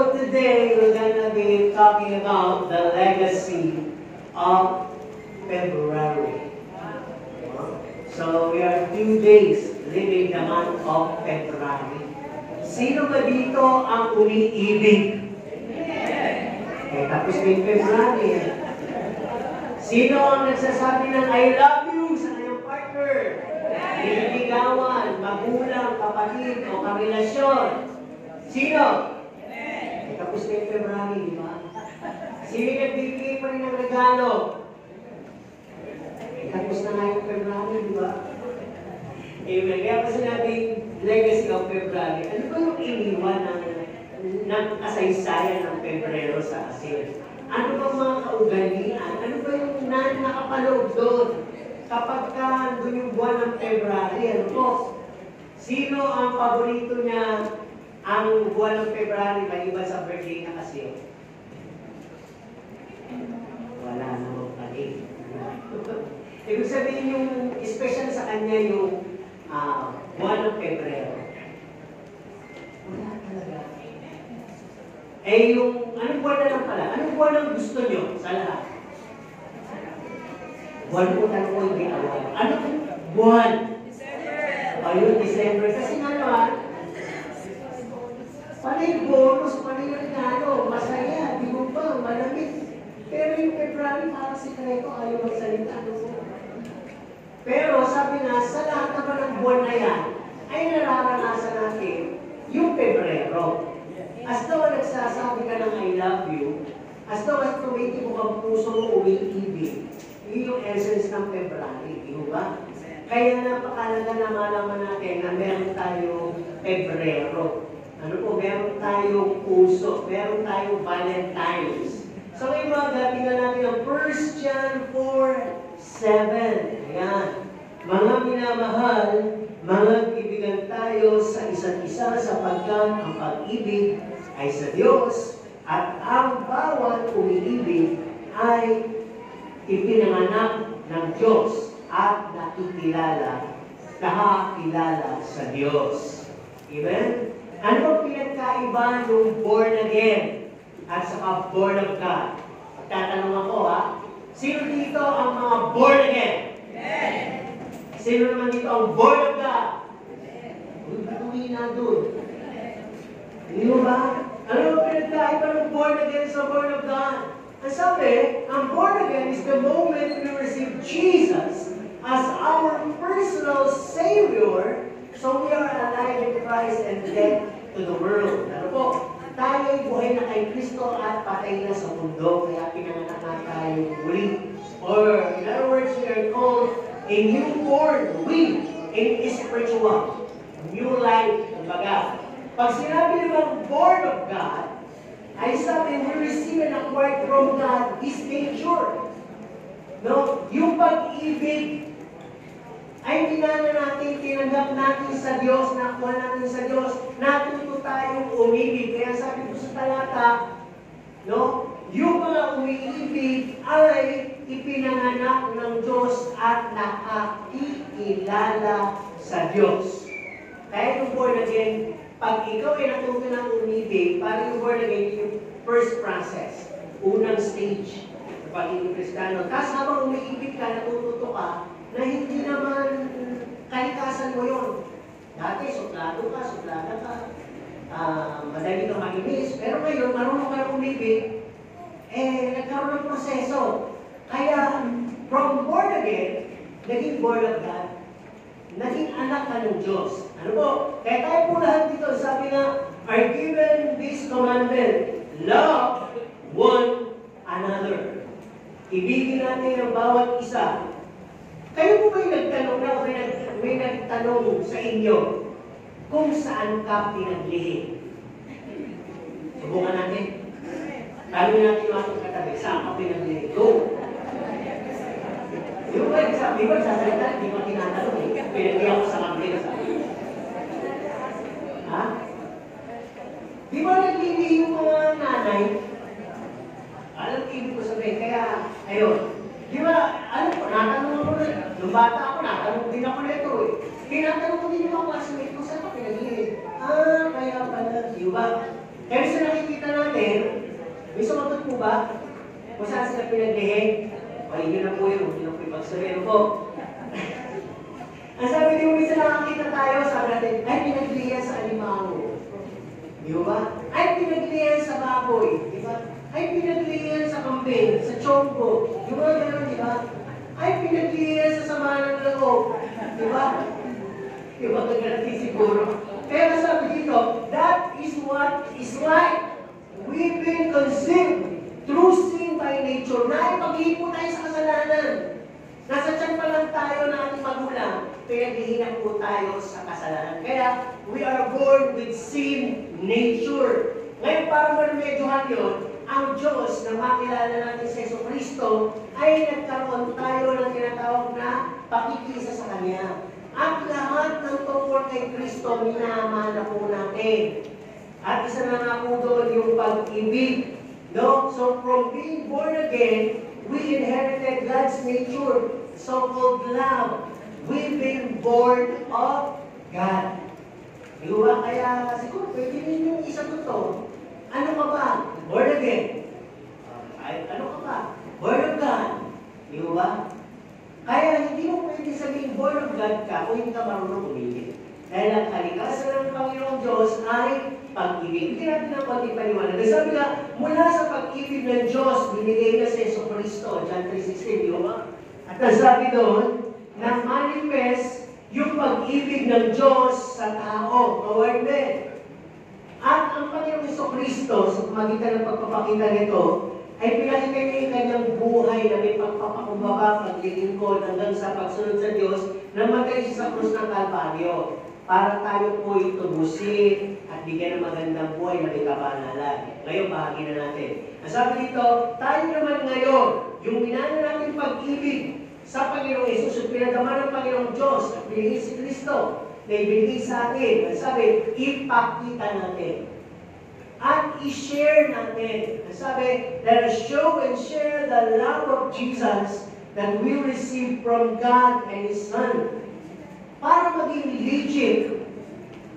So today we're gonna be talking about the legacy of February. So we are 2 days living the month of February. Sino ba dito ang umiibig? Tapos may February. Sino ang nagsasabi ng I love you sa kanyang partner? Niligawan, magulang, kapatid, o karelasyon. Sino? Tapos may February, di ba? Sino nagbibigay pa rin ng regalo? Tapos na nga yung February, di ba? Amen. Kaya pa sinabing legacy of February. Ano ba yung iniwan ng kasaysayan ng Pebrero sa asin? Ano ba mga kaugalian? Ano ba yung nakapaloob doon? Kapag doon yung buwan ng February, ano po? Sino ang paborito niya ang buwan ng February maliban sa birthday na kasi? Wala namang pali. Ibig sabihin yung special sa kanya yung buwan ng Pebrero. Wala talaga. Yung, anong buwan na lang pala? Anong buwan ang gusto nyo sa lahat? Buwan ko tanong ko hindi awan. Anong buwan? Ayun, December. Kasi nga naman, panay bonus, panay regalo, masaya, di mo ba, malamig. Pero yung February, parang si Kreto, ayaw magsalita. Pero sabi nga, sa lahat naman ng buwan na yan, ay nararanasan natin yung Pebrero. As though nagsasabi ka ng I love you, as though as tumitibok ang puso mo umiibig, yun yung essence ng February, di ba? Kaya napakalaga na malaman natin na meron tayong Pebrero. Ano po, meron tayong puso, meron tayong Valentine's. So ngayon mga tingnan natin ang 1 John 4:7. Ayan. Mga minamahal, mga kaibigan tayo sa isa't isa sapagkat ang pag-ibig ay sa Diyos at ang bawat umiibig ay ipinanganak ng Diyos at nakakilala sa Diyos. Amen? Ano ang pinagkaiba ng born again at saka born of God? Tatanong ako sino dito ang mga born again? Sino naman dito ang born of God? Uwi na doon. Hindi mo ba? Ano ang pinagkaiba ng born again sa born of God? Ang sabi, ang born again is the moment we receive Jesus as our personal Savior, so we are alive in Christ and dead to the world. Ano po? Tayo ay buhay na kay Kristo at patay na sa mundo, kaya pinanganak na tayo muli. Or, in other words, we are called a newborn, in spiritual, new life, kumbaga. Pag sinabi naman born of God, ay sabi, we receive and acquired from God His nature. No? Yung pag-ibig ay tinana natin, tinanggap natin sa Diyos, nakuha natin sa Diyos, natuto tayong umibig. Kaya sabi ko sa talata, no? Yung mga umiibig ay ipinanganak ng Diyos at nakakilala sa Diyos. Kaya yung born again, pag ikaw ay natuto ng umibig, parang yung born again, yung first process, unang stage sa pagiging Kristiyano. Tapos habang umiibig ka, natututo ka, na hindi naman kalikasan mo yun. Dati, suplado ka, suplada ka, madali kang makinis, pero ngayon, marunong ka umibig, nagkaroon ng proseso. Kaya, from born again, naging born of God, naging anak ka ng Diyos. Ano po? Kaya tayo po lahat dito, sabi nga, are given this commandment, love one another. Ibigin natin ang bawat isa. Kayo po ba'y nagtanong na, may nagtanong sa inyo, kung saan ka pinaglihim? Subukan natin. Tanong natin yung ating katabi, saan ka pinaglihim? Go! Di ba sasalita, hindi ko tinatanong eh. Pinaglihan ko sa kamay sa akin. Ha? Di ba naglihim yung mga nanay? Alam ko ibig ko sabihin, kaya, ayun. Di ba, natanong ako na, nung bata ako, natanong din ako na ito eh. Tinatanong ko din yung mga classmate ko, saan ka pinaglihim? Kaya pala, di ba? Kaya sa nakikita na May sumagot po ba? Kung saan sila pinaglihin? O, yun na po yun. Yun na po yung pagsabihin po. Ang sabi niyo, minsan nakakita tayo, sabi natin, ay pinaglihan sa alimango. Di ba? Ay pinaglihan sa baboy. Di ba? Ay pinaglihan sa kambing, sa chonggo. Di ba gano'n, di ba? Ay pinaglihan sa sama ng loob. Di ba? Di ba kagalatin siguro? Pero sabi dito, that is what is right. We've been conceived through sin by nature. Naipag-ipo tayo sa kasalanan. Nasa tiyan pa lang tayo na ating magulang, pinaghihinap po tayo sa kasalanan. Kaya, we are born with sin nature. Ngayon, para marumedyohan yun, ang Diyos na makilala natin sa Yesu Cristo, ay nagkaroon tayo ng tinatawag na pakikisa sa Kanya. At lahat ng tungkol kay Kristo, minamana po natin. At isa na nga po doon yung pag-ibig. No? So, from being born again, we inherited God's nature, so-called love. We've been born of God. Diba? Kaya siguro pwede rin yung isa to. Ano ka ba? Born again. Ano ka ba? Born of God. Diba? Kaya hindi mo pwede sabihin born of God ka kung hindi ka marunong umibig. Dahil ang kalikasan ng Panginoong Diyos ay pag-ibig. Hindi natin ang konting paliwanag. Sabi nga, mula sa pag-ibig ng Diyos, binigay na sa Yesu Cristo, John 3:16, di ba? At nasabi doon, na manifest yung pag-ibig ng Diyos sa tao, toward men. At ang Panginoong Yesu Cristo, sa pamagitan ng pagpapakita nito, ay pinakita niya yung kanyang buhay na may pagpapakumbaba, paglilingkod hanggang sa pagsunod sa Diyos, na matay siya sa krus ng Kalbaryo. Para tayo po itubusin at bigyan ng magandang buhay na may kabanalan. Ngayon, bahagi na natin. Ang sabi dito, tayo naman ngayon, yung minana natin pag-ibig sa Panginoong Yesus, yung pinagaman ng Panginoong Diyos, at binigay si Kristo, na ibinigay sa atin. Ang sabi, ipakita natin. At i-share natin. Ang sabi, let us show and share the love of Jesus that we receive from God and His Son. Para maging legit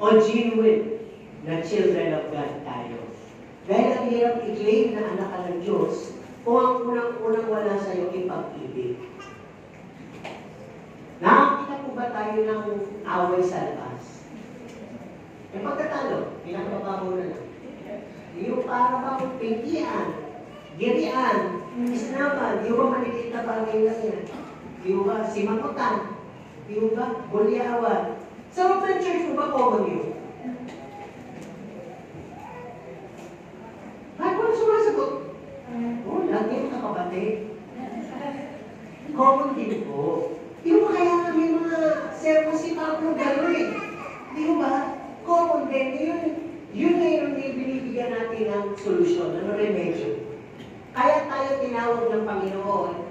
o genuine na children of God tayo. Dahil ang hirap i-claim na anak ka ng Diyos kung ang unang-unang wala sa iyo ay pag-ibig. Nakakita po ba tayo ng away sa labas? Yung pagkatalo, pinakababaho na lang. Yung para bang pintian, girian, isnaman, di ba maliliit na bagay lang yan? Di ba simakutan? Di ba? Bulyawan. Sa loob ng church mo ba common yun? Ay, kung sumasagot? Oo, lagi yung kakabate. Common din po. Di ba kaya nga may mga sermon si Pablo gano'n eh? Di ba? Common din. Yun na yung binibigyan natin ng solusyon, ano remedyo. Kaya tayo tinawag ng Panginoon.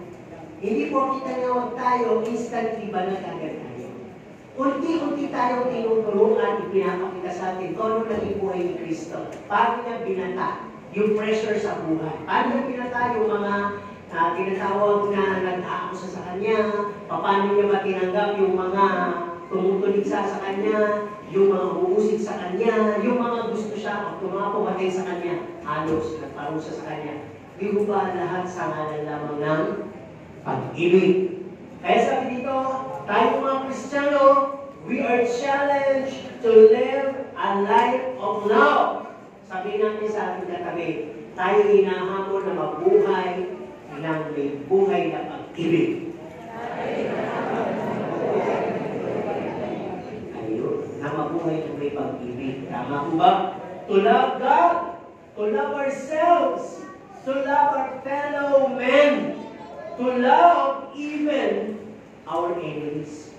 Hindi po kita tinawag tayo, instantly ba na agad tayo? Unti-unti tayo tinuturuan, ipinapakita sa atin kung ano naging buhay ni Kristo. Paano niya binata yung pressure sa buhay? Paano niya binata yung mga tinatawag na nag-aakusa sa Kanya? Paano niya matinanggap yung mga tumutulig sa Kanya? Yung mga uusig sa Kanya? Yung mga gusto siya o mga pumatay sa Kanya? Halos, nagparusa sa Kanya. Di ba lahat sa ngalan lamang ng pag-ibig? Kaya sabi dito, tayo mga Kristiyano, we are challenged to live a life of love. Sabi natin sa ating katabi, tayo hinahamon na mabuhay ng may buhay na pag-ibig. Ayun, na mabuhay ng may pag-ibig. Tama po ba? To love God, to love ourselves, to love our fellow men, to love even our enemies.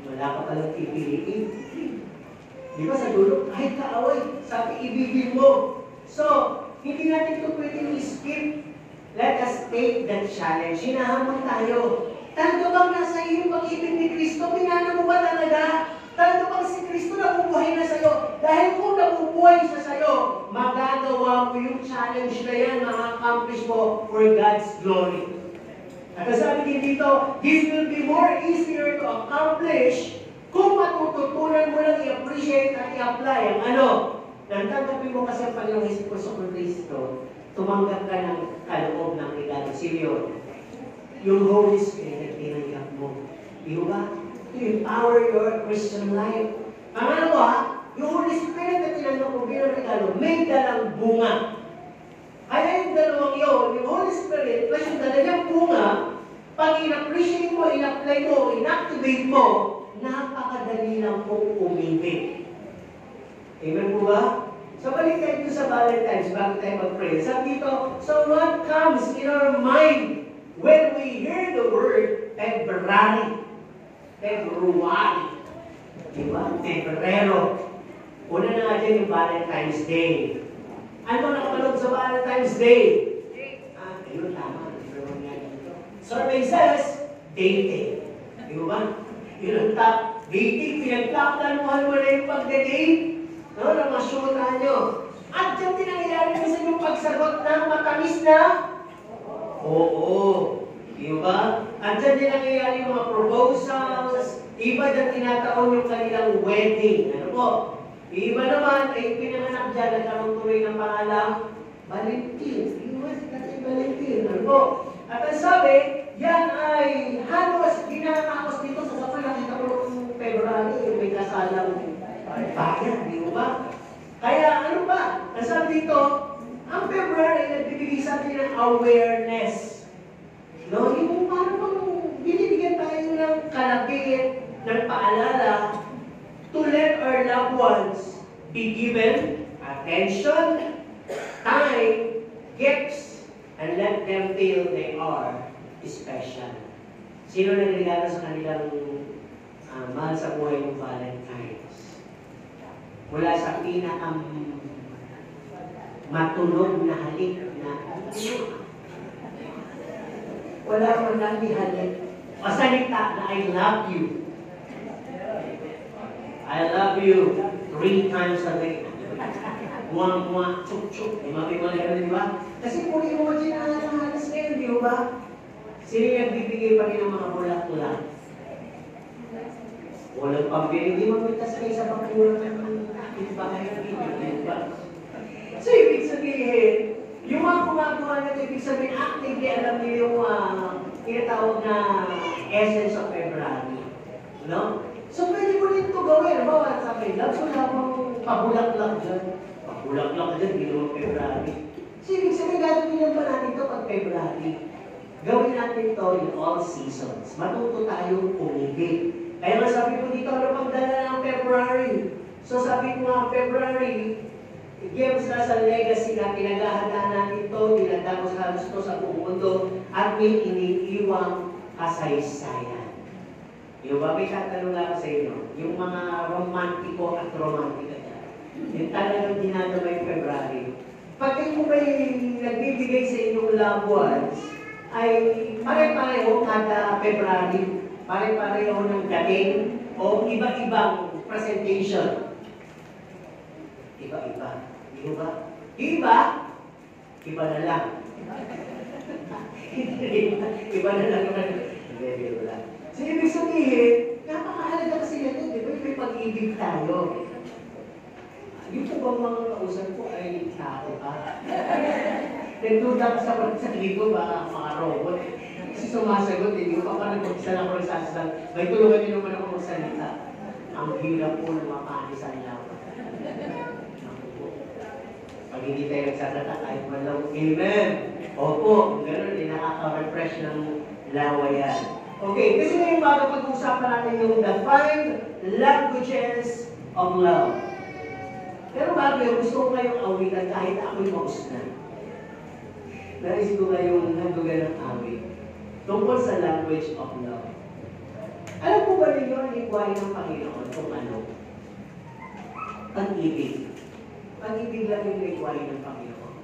Wala ka palang pipiliin. Di ba sa dulo, kahit kaaway, sabi ibigin mo. So, hindi natin ito pwedeng i-skip. Let us take that challenge. Hinahamon tayo. Talaga bang nasa iyo yung pag-ibig ni Kristo? Pinana mo ba talaga? Talaga bang si Kristo nabubuhay na sa'yo? Dahil kung nabubuhay siya sa'yo, magagawa mo yung challenge na yan, ma-accomplish mo for God's glory. At sabi din dito, this will be more easier to accomplish kung matututunan mo lang i-appreciate at i-apply ang ano? Nang tanggapin mo kasi ang Panginoong Kristo, tumanggap ka ng kaloob ng regalo. Sino? Yung Holy Spirit, tinanggap mo. Di ba? To empower your Christian life. Pangalawa, yung Holy Spirit na tinanggap mo bilang regalo, may dalang bunga. Kaya yung dalawang yun, yung Holy Spirit, plus yung dalang bunga, pag in-appreciate mo, in-apply mo, in-activate mo, napakadali lang pong umibig. Amen po ba? So, balik tayo dito sa Valentine's bago tayo mag-pray. Sabi dito, so what comes in our mind when we hear the word February? February. Diba? Febrero. Una na nga dyan yung Valentine's Day. Ano nakapanood sa Valentine's Day? Ayun, tama. Survey says, dating. Diba? Yun ang top. Dating, pinagplaplanuhan mo na yung pagda-date. No, na masyuta nyo. At dyan tinangyayari minsan yung pagsagot ng matamis na? Oo. Diba? At dyan din nangyayari yung mga proposals. Iba dyan tinataon yung kanilang wedding. Ano po? Iba naman ay pinanganak dyan at anong tuloy ng pangalang Valentin. Iba si Tatay Valentin. Ano po? At ang sabi, yan ay halos ginakakos dito sa sapay. Nakita ko noong February, may kasalang bayan. Di ba? Kaya ano ba? Ang sabi dito, ang February ay nagbibigay sa atin ng awareness. No? Yung parang binibigyan tayo ng kalapit, ng paalala, to let our loved ones be given attention, time, gifts, and let them feel they are special. Sino nagregalo sa kanilang mahal sa buhay ng Valentine's? Mula sa pinakang matunog na halik na wala man lang halik. Pasalita na I love you. I love you 3 times a day. Muang-muang, chuk-chuk. Di ba? Kasi kung mo din ang halas ngayon, di ba? Sino yung nagbibigay pa rin ng mga bulak-bulak? Walang pambili. Di magpitas kayo sa pagkulang ng aking bahay. Di ba? So, ibig sabihin, yung mga kumagawa na ibig sabihin, actively alam niyo yung tinatawag na essence of February. No? So, pwede mo rin ito gawin. Bawa, sabi, so labang pabulak-lak dyan. Pabulak-lak dyan, hindi naman February. So, ibig sabihin, gagawin pa natin ito pag February. Gawin natin ito in all seasons. Matuto tayong umibig. Kaya nga sabi ko dito, ano pagdala ng February? So, sabi ko nga, February, it gives us a legacy na pinaghahandaan natin ito, dinadamos halos ito sa buong mundo, at may iniiwang kasaysayan. Yung ba, may tatanong lang sa inyo, yung mga romantiko at romantika dyan, yung talagang dinadama yung February. Pag kayo may nagbibigay sa inyong loved ones, ay pare-pareho kada February, pare-pareho ng dating o iba-ibang presentation. Iba-iba. Di ba? Iba? Iba na lang. Iba na lang. Hindi lang. So, ibig sabihin, napakahalaga kasi natin, di ba? May pag-ibig tayo. Yung po bang mga kausap ko ay tao ka? Nagduda ka sa sarili ko, baka mga robot. Kasi sumasagot, hindi ko pa parang mag-isa lang ako nagsasagot. May tulungan niyo naman ako magsalita. Ang hirap po na mapanisan lang. Pag hindi tayo nagsasalita, kahit man lang, amen! Opo, gano'n, nakaka-refresh ng lawayan. Okay, kasi ngayong bago pag-uusapan natin yung the 5 languages of love. Pero bago yun, gusto ko kayong awitan kahit ako'y maus na. Nais ko kayong nadugan ng awit tungkol sa language of love. Alam po ba ninyo ang lingwahe ng Panginoon kung ano? Pag-ibig. Pag-ibig lang yung lingwahe ng Panginoon.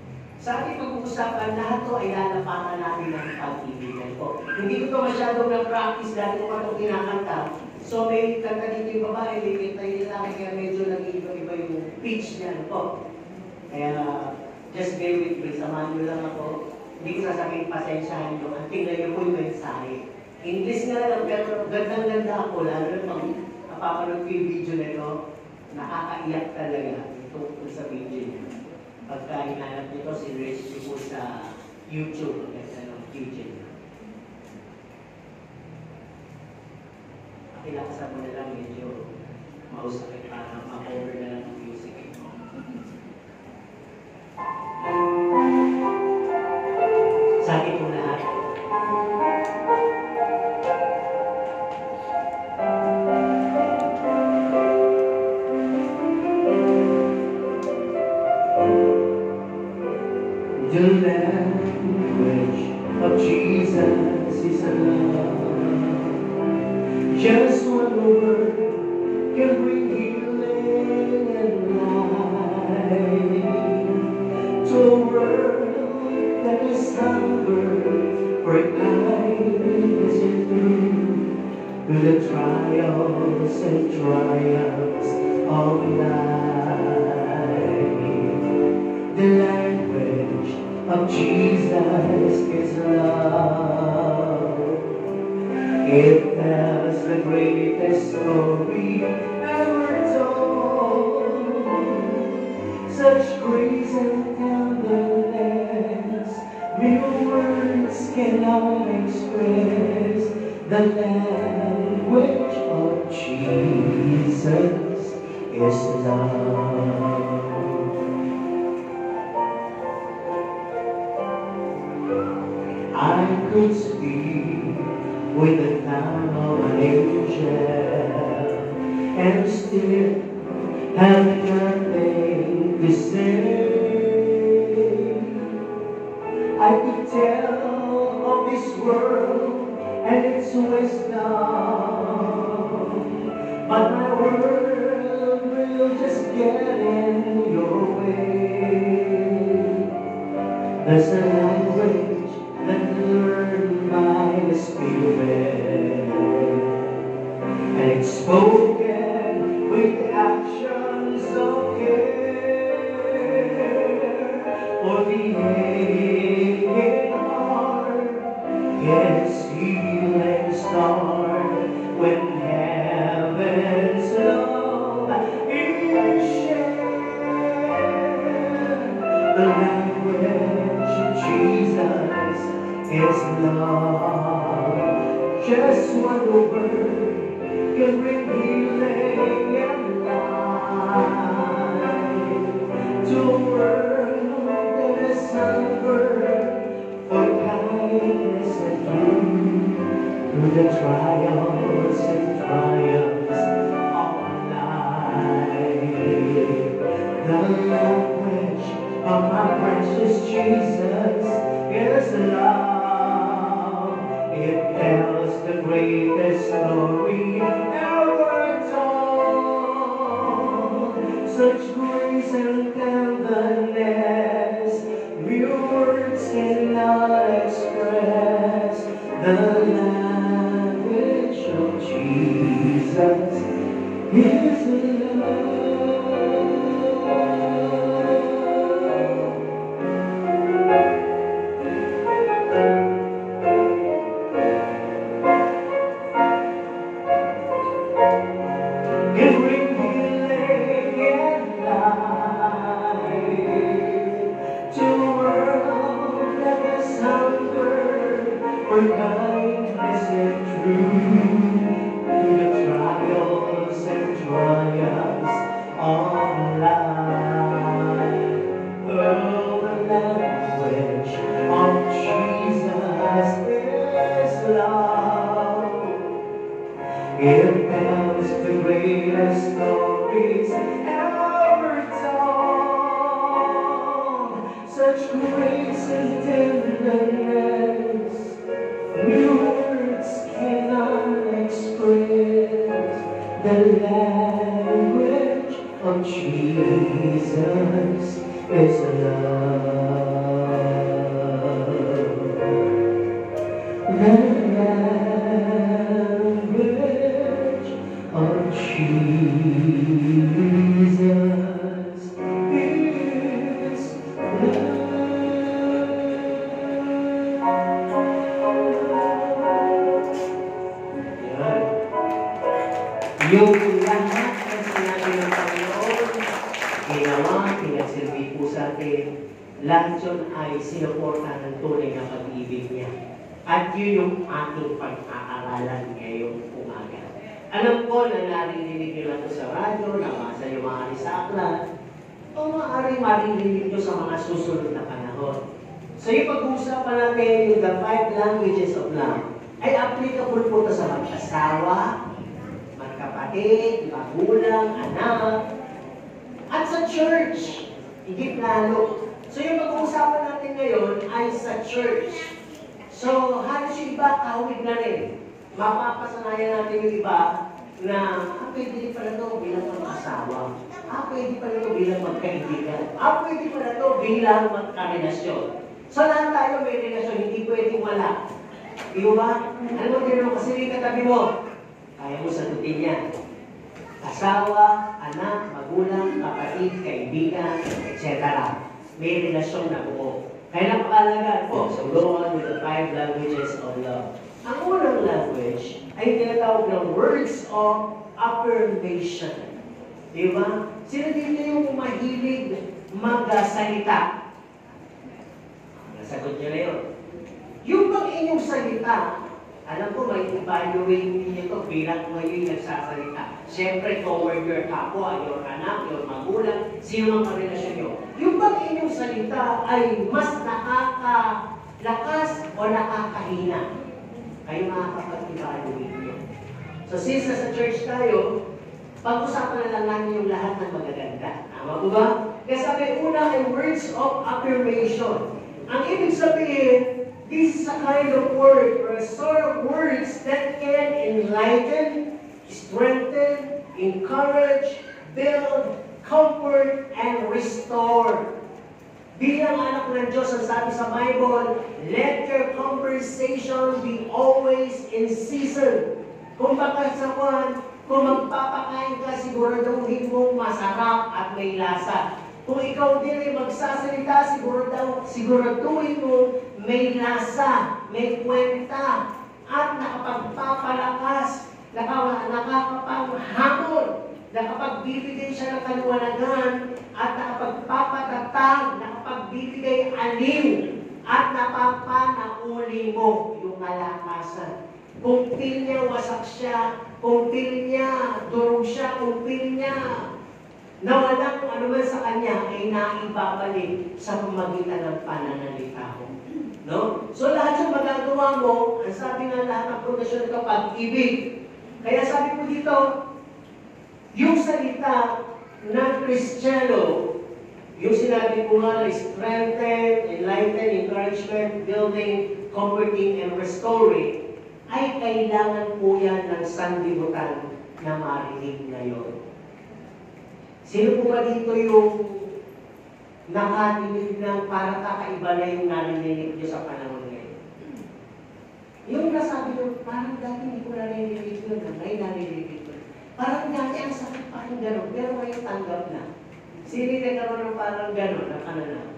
Sa ating pag-uusapan, lahat to ay lalapatan natin ng pag-ibigan po. Hindi ko ito masyadong na-practice dahil ko pa itong kinakanta. So may kanta dito yung babae, may kanta yung lalaki, kaya medyo nag-iiba-iba yung pitch niya po. Kaya just bear with me, samahan nyo lang ako. Hindi ko sasabihin, pasensyahan nyo. Ang tingnan nyo po yung mensahe. English nga lang, pero gandang-ganda ako. Lalo na pag napapanood ko yung video na ito, nakakaiyak talaga. tungkol sa video niya. Pagka hinanap nito, sinreach niyo po sa YouTube. Kasi ng YouTube. Pakilakasan mo na lang, medyo mausapin para ma-cover na lang ng music. Sa akin po lahat. The language of Jesus is love. Just one word can bring healing and life to a world that is hungry for kindness and truth, through the trials and triumphs of life. The language of Jesus is love. It tells the greatest story ever told. Such grace and tenderness, mere words cannot express. The language of Jesus is love. I could speak with the tongue of an angel and still have nothing to say. I could tell of this world and its wisdom, but my world will just get in your way. There's a language that learned by the Spirit, and it's spoken with actions of care for the aching heart. Yes, healing start when heaven's love is shared. The language of Jesus is love. Just one word can bring healing and life to a world that is hungry for kindness and truth, through the trials and triumphs of life. The language of my precious Jesus is love. It tells the greatest story ever told. Such grace and tenderness, mere words cannot express. The language of Jesus is love. Can bring healing and life to a world that is hungry for kindness and truth, through the trials and triumphs of life. Oh, the language of Jesus is love. It tells the greatest stories ever told. Such grace and tenderness, new words cannot express. The language of Jesus is love. The language of Jesus is love. Yung lahat ng sinabi ng Panginoon, ginawa natin, lahat yun ay sinuporta ng tunay na pag-ibig niya. At yun yung ating pag-aaralan ngayong umaga. Alam ko na naririnig nyo lang ito sa radyo, nabasa nyo maaari sa aklat, o maaaring maririnig nyo sa mga susunod na panahon. So yung pag-uusapan natin, yung the 5 languages of love, ay applicable po ito sa mag-asawa, magkapatid, magulang, anak, at sa church. Higit lalo. So yung pag-uusapan natin ngayon ay sa church. So halos yung iba kahawig na rin. Mapapasanayan natin yung iba na pwede din pala ito bilang mag-asawa. Pwede pala ito bilang magkaibigan. Pwede pala ito bilang magkarelasyon. So lahat tayo may relasyon, hindi pwedeng wala. Di ba? Ano mo din mo? Kasi may katabi mo. Kaya mo sagutin yan. Asawa, anak, magulang, kapatid, kaibigan, etc. May relasyon na buo. Kaya napakalaga po. So go on with the 5 languages of love. Ang unang language ay tinatawag ng words of affirmation. Di ba? Sino dito yung mahilig magsalita? Nasagot nyo na yun. Yung bang inyong salita, alam ko may evaluate ninyo ito bilang ngayon nagsasalita. Siyempre, toward your kapwa, your anak, your magulang, sino ang karelasyon nyo. Yung bang inyong salita ay mas nakakalakas o nakakahina? Kayo makakapag-evaluate nyo. So since nasa church tayo, pag-usapan na lang namin yung lahat ng magaganda. Tama po ba? Kaya sabi, una ay words of affirmation. Ang ibig sabihin, this is a kind of word or a sort of words that can enlighten, strengthen, encourage, build, comfort, and restore. Bilang anak ng Diyos, ang sabi sa Bible, let your conversation be always in season. Kung baka sa kung magpapakain ka, siguraduhin mong masarap at may lasa. Kung ikaw din ay magsasalita, siguraduhin mo may lasa, may kwenta, at nakapagpapalakas, nakakapanghamon, nakapagbibigay siya ng kaliwanagan, at nakapagpapatatag, nakapagbibigay aliw, at napapanauli mo yung kalakasan. Kung feel niya wasak siya, kung feel niya durog siya, kung feel niya na walang anuman sa kanya ay naibabalik sa pamagitan ng pananalita mo. No? So lahat yung magagawa mo, ang sabi nga lahat ng pundasyon ng pag-ibig. Kaya sabi ko dito, yung salita ng Kristiyano, yung sinabi ko nga, strengthen, enlighten, encouragement, building, comforting, and restoring, ay kailangan po yan ng sanlibutan na marinig ngayon. Sino po ba dito yung nakadinig ng para kakaiba na yung narinig nyo sa panahon ngayon? Yung nasabi nyo, parang dati hindi ko narinig yun, may narinig yun. Parang dati ang sakit parang gano'n, pero ngayon tanggap na. Sino yung nagkaroon ng parang gano'n na pananaw?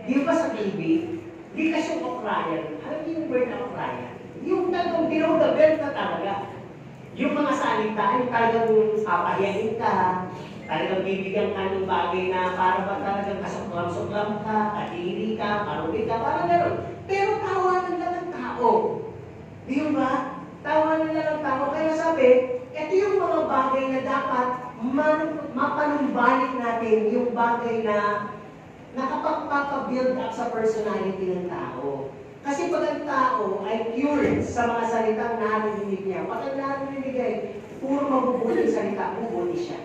Di ba sa TV? Di kasi yung okrayan. Alam niyo yung word na okrayan? Yung talagang binawagabel na talaga. Yung mga salita ay talagang papahiyain ka, talagang bibigyan ka ng bagay na para ba talagang kasuklam-suklam ka, kadiri ka, marumi ka, parang gano'n. Pero tawanan lang ang tao. Di ba? Tawanan lang ang tao. Kaya sabi, ito yung mga bagay na dapat mapanumbalik natin, yung bagay na nakapagpapabuild up sa personality ng tao. Kasi pag ang tao ay cured sa mga salitang narinig niya, pag ang narinig ay puro mabubuting salita, mabubuti siya.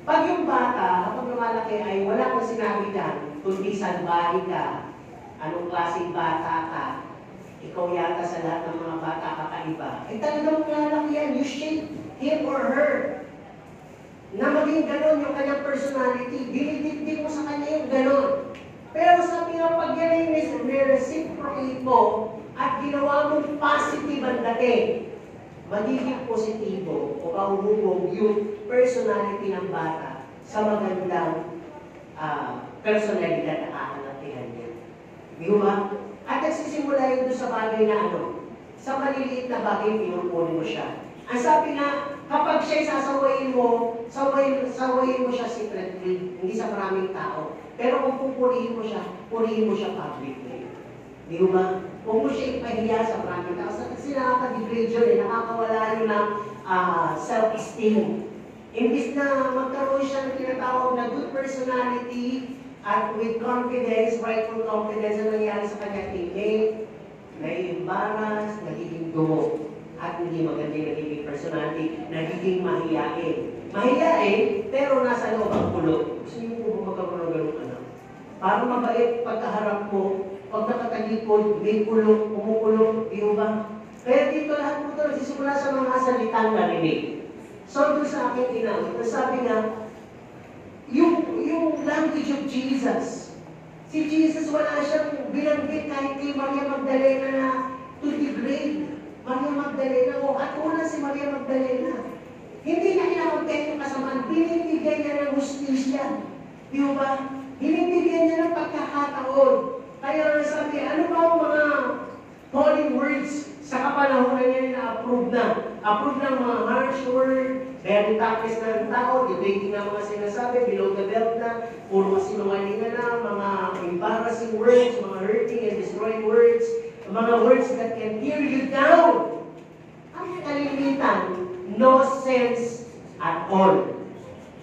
Pag yung bata, kapag lumalaki ay wala kang sinabi dyan, kundi salbahe ka, anong klaseng bata ka, ikaw yata sa lahat ng mga bata kakaiba, ay talagang lalaki yan, you shape him or her. Na maging ganon yung kanyang personality, dinidikdik mo sa kanya yung ganon. Pero sabi nga, pag yan ay reciprocate mo at ginawa mong positive ang dating, magiging positibo o kahuhubog yung personality ng bata sa magandang personalidad na kakalakihan niya. Di ba? At nagsisimula yun doon sa bagay na sa maliliit na bagay, pinupunin mo siya. Ang sabi nga, kapag siya'y sasawayin mo, sawayin mo siya secretly, hindi sa maraming tao. Pero kung pupurihin mo siya publicly. Di ba? Huwag mo siya ipahiya sa maraming tao. Kasi nakaka-degrade yun, nakakawala yun ng self-esteem. Imbis na magkaroon siya ng tinatawag na good personality at with confidence, rightful confidence na nangyari sa kanya, teammate, nai-embarrass, nagiging dumo, at hindi maganda yung nagiging personality, nagiging mahiyain. Mahiyain, pero nasa loob ang kulot. Gusto niyo po magkaroon ng ganun anak? Para mabait pagkaharap mo, pag nakatalikod, may kulong, kumukulong, di ba? Kaya dito lahat po ito nagsisimula sa mga salitang narinig. So, doon sa akin inawit, sabi nga, yung language of Jesus, si Jesus wala siyang binanggit kahit kay Maria Magdalena na to degrade. Maria Magdalena, at una si Maria Magdalena. Hindi niya kinakagay yung kasamaan, binibigyan niya ng hustisya. Di ba? Binibigyan niya ng pagkakataon. Kaya sabi, ano ba ang mga holy words sa kapanahonan niya na-approve na? Approve ng mga harsh word, kaya nitakis na ng tao, degrading na mga sinasabi, below the belt na, puro sinungalingan na, mga embarrassing words, mga hurting and destroying words, mga words that can tear you down. Ang kalimitan, no sense at all.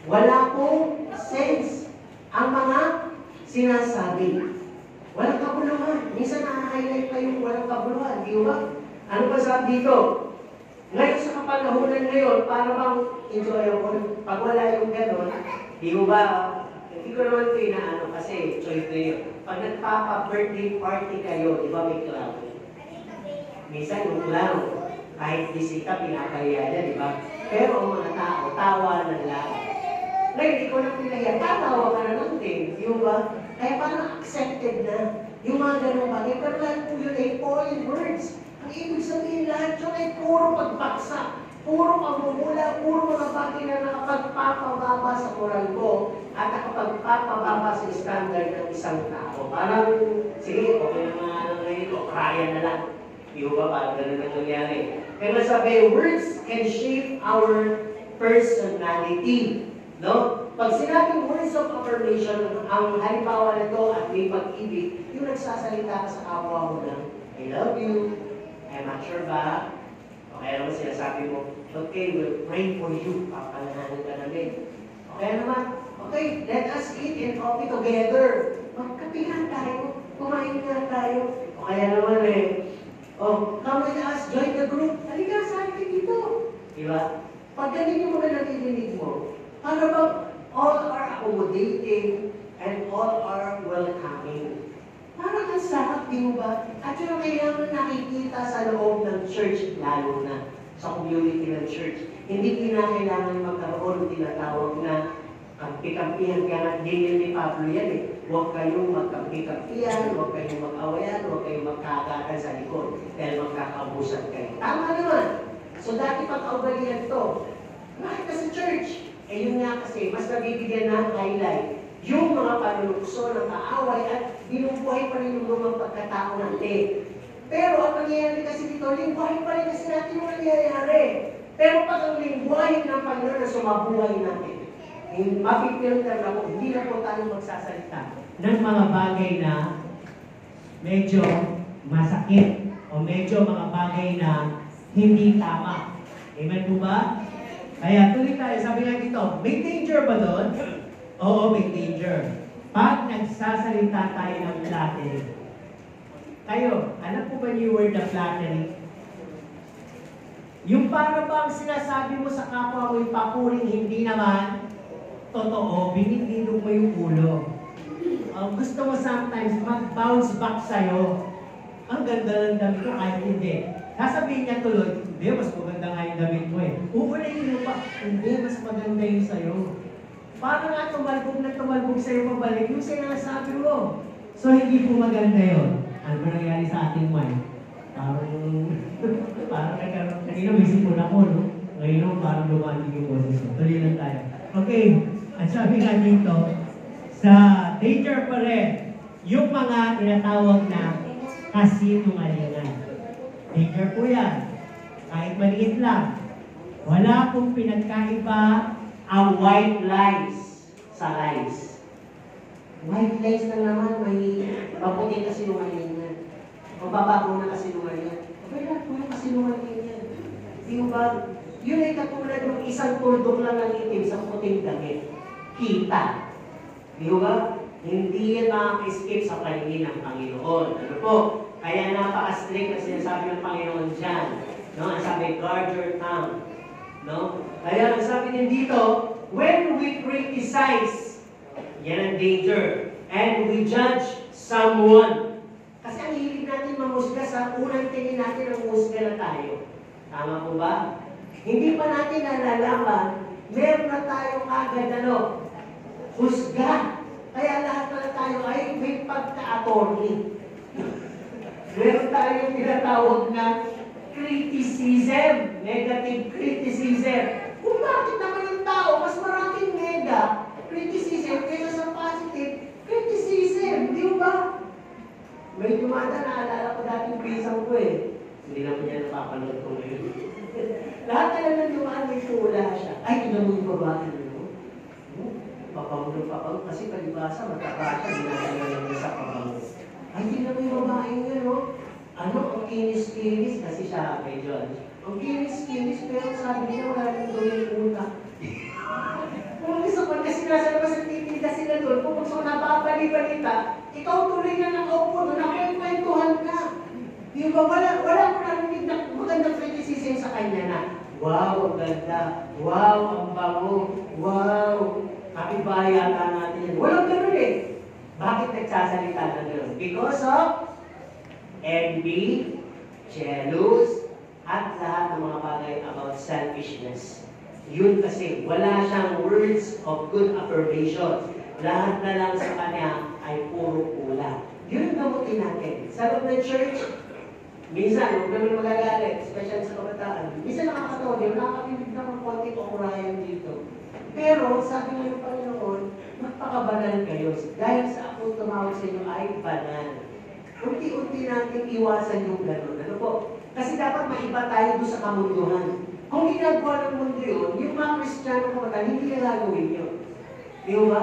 Wala pong sense ang mga sinasabi. Walang kabuluhan. Minsan na-highlight pa yung walang kabuluhan. Di ba? Ano ba sabi dito? Ngayon sa kapanahunan ngayon, para bang enjoy ako, pag wala yung gano'n, di ba? Hindi ko naman ito inaano kasi choice na yun. Pag nagpapa-birthday party kayo, di ba may clown? Minsan yung clown, kahit bisita, pinakaya niya, di ba? Pero ang mga tao, tawa ng lang. Ngayon, di ko na pinaya, tatawa ka na lang din, di ba? Kaya parang accepted na yung mga ganong bagay. Pero lahat po yun ay foreign words. Ang ibig sabihin lahat yun ay puro pagbaksa, puro pagmumula, puro mga bagay na nakapagpapababa sa moral ko at nakapagpapababa sa standard ng isang tao. Parang, sige, okay na mga ngayon, o kaya na lang. Di ba? Parang ganun na nangyari. Pero sabi, words can shape our personality. No? Pag sinabing words of affirmation, ang halimbawa nito at may pag-ibig, yung nagsasalita ka sa kapwa mo ng, I love you, I'm not sure ba, o kaya naman sinasabi mo, okay, we'll pray for you, papalananin ka namin. O kaya naman, okay, let us eat and coffee together. Magkapihan tayo, kumain nga tayo. O kaya naman oh, come with us, join the group. Halika, saan kayo dito? Diba? Pag ganun yung mga narinig mo, para ba all are accommodating and all are welcoming? Parang ang sarap, di ba? At yun ang kailangan nakikita sa loob ng church, lalo na sa community ng church. Hindi kinakailangan magkaroon ng tinatawag na kampi-kampihan. Kaya din ni Pablo yan eh. Huwag kayong magkampi-kampihan, huwag kayong mag-awayan, huwag kayong magkagatan sa likod. Dahil magkakabusan kayo. Tama naman. So dati pagkaugalian to. Bakit ka sa church? Eh yun nga kasi, mas nabibigyan ng highlight yung mga panunukso ng kaaway at binubuhay pa rin yung mga pagkatao natin. Pero ang nangyayari kasi dito, lingwahe pa rin kasi natin yung nangyayari. Pero pag ang lingwahe ng Panginoon na sumabuhay natin, mapipilter na po, hindi na po tayo magsasalita ng mga bagay na medyo masakit o medyo mga bagay na hindi tama. Amen po ba? Kaya tuloy tayo, sabi nga dito, may danger ba doon? Oo, may danger. Pag nagsasalita tayo ng flattery. Kayo, alam po ba yung word na flattery? Yung para bang sinasabi mo sa kapwa mo yung papuring hindi naman totoo, binibindog mo yung ulo. Gusto mo sometimes mag-bounce back sa'yo. Ang ganda ng damit ko kahit hindi. Sasabihin niya tuloy, hindi, mas maganda nga yung damit mo eh. Uulihin mo pa, hindi, mas maganda yung sa'yo. Parang nga tumalbog sa'yo pabalik yung sinasabi mo. So hindi po maganda yun. Ano ba nangyari sa ating mind? Parang kanina may sipon ako, no? Ngayon parang lumating yung boses ko. Tuloy lang tayo. Okay, at sabi nga dito, sa danger pa rin, yung mga tinatawag na kasinungalingan. Danger po yan. Kahit maliit lang. Wala pong pinagkaiba ang white lies sa lies. White lies na naman, may maputi kasi sinungaling yan. O babago na kasi sinungaling yan. Okay lang, kung yung kasinungaling yan. Di ba? Yun ay katulad ng isang tuldok lang ng itim sa puting damit. Kita. Di ba? Hindi yan makaka-escape sa paningin ng Panginoon. Ano po? Kaya napaka-strict na sinasabi ng Panginoon dyan. No? Ang sabi, guard your tongue. No? Kaya ang sabi din dito, when we criticize, yan ang danger. And we judge someone. Kasi ang hilig natin mamusga sa unang tingin natin ang musga na tayo. Tama po ba? Hindi pa natin nalalaman, meron na tayong agad husga. Kaya lahat na tayo ay may pagka-attorney. Meron tayong tinatawag na criticism, negative criticism. Kung bakit naman yung tao, mas maraming criticism kaysa sa positive criticism. Di ba? May dumada, naalala ko dating pisang ko eh. Hindi naman niya napapanood ko ngayon. Lahat na lang dumaan, may tula siya. Ay, ina mo yung babae mo. Papamulo. Kasi palibasa, mataba siya, ginagawa niya sa papamulo. Ay, ina mo yung babae niya, no? Ano, ang kinis-kinis, kasi siya kay John. Ang kinis-kinis, pero sabi niya, wala nang gawin yung utak. Kung isa pa, kasi nasa labas ng titinda sila doon, kung gusto napapalibalita, ikaw tuloy na nakaupo doon, nakikwentuhan ka. Di ba, wala ko narinig na magandang criticism sa kanya na, wow, ang ganda, wow, ang bango, wow, kapibaya ka natin yan. Walang ganun eh. Bakit nagsasalita na gano'n? Because of envy, jealous, at lahat ng mga bagay about selfishness. Yun kasi, wala siyang words of good affirmation. Lahat na lang sa kanya ay puro pula. Yun ang gamutin natin. Sa loob ng church, minsan, huwag naman magagalit, especially sa kabataan. Minsan nakakatawa, di ba? Nakakapilig na ng konti ko kurayan dito. Pero, sabi nga ng Panginoon, magpakabanal kayo. Dahil sa ako tumawag sa inyo ay banal. Unti-unti natin iwasan yung gano'n. Ano po? Kasi dapat maiba tayo doon sa kamunduhan. Kung ginagawa ng mundo yun, yung mga Kristiyano kabataan, hindi na gagawin yun. Di ba?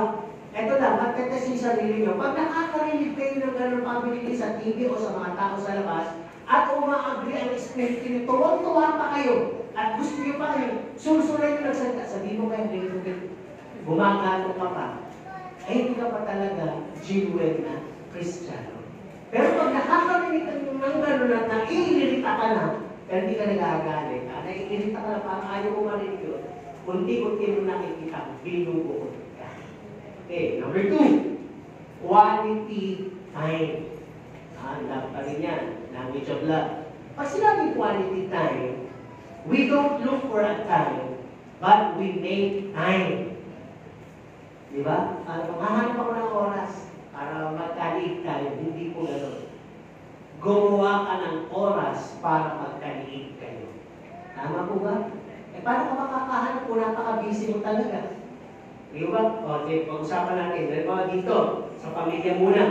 Ito lang, magtetes yung sarili nyo. Pag nakakarinig kayo ng gano'n pabilis sa TV o sa mga tao sa labas, at uma-agree ang espiritu nyo, tuwang-tuwa pa kayo. At gusto nyo pa kayo, susunod nyo nagsalita, sabihin mo kayo, gumagato ka pa. Ay, hindi ka pa talaga genuine na Kristiyano. Pero pag nakakarinig ka ng gano'n at naiirita ka na, pero hindi ka nagagalit, naiirita ka na parang ayaw mo marinig yun, unti-unti mo nakikita, binubuot ka. Okay, number 2, quality time. Love pa rin yan. Language of love. Pag sinabing quality time, we don't look for a time, but we make time. Diba? Maghahanap ako ng oras para magkaliig tayo. Hindi po gano'n. Gumawa ka ng oras para magkaliig kayo. Tama po ba? Paano ka makakahanap kung napaka-busy mo talaga? Diba? O, pag-usapan natin. Dahil dito, sa pamilya muna.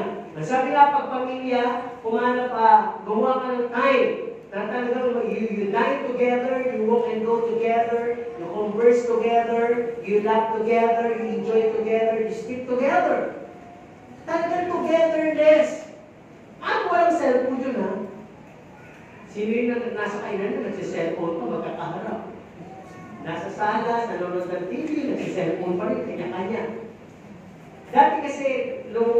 Sabi nga, pag pamilya, kumanap gumawa ka ng time. Na talagang you dine together, you walk and go together, you converse together, you laugh together, you enjoy together, you speak together. Talagang togetherness. At walang cellphone yun, ha? Sino yung nasa kainan na nagsiselfone pa, magkakaharap. Nasa sala, nanonood ng TV, nagsiselfone pa rin, kanya-kanya. Dati kasi, nung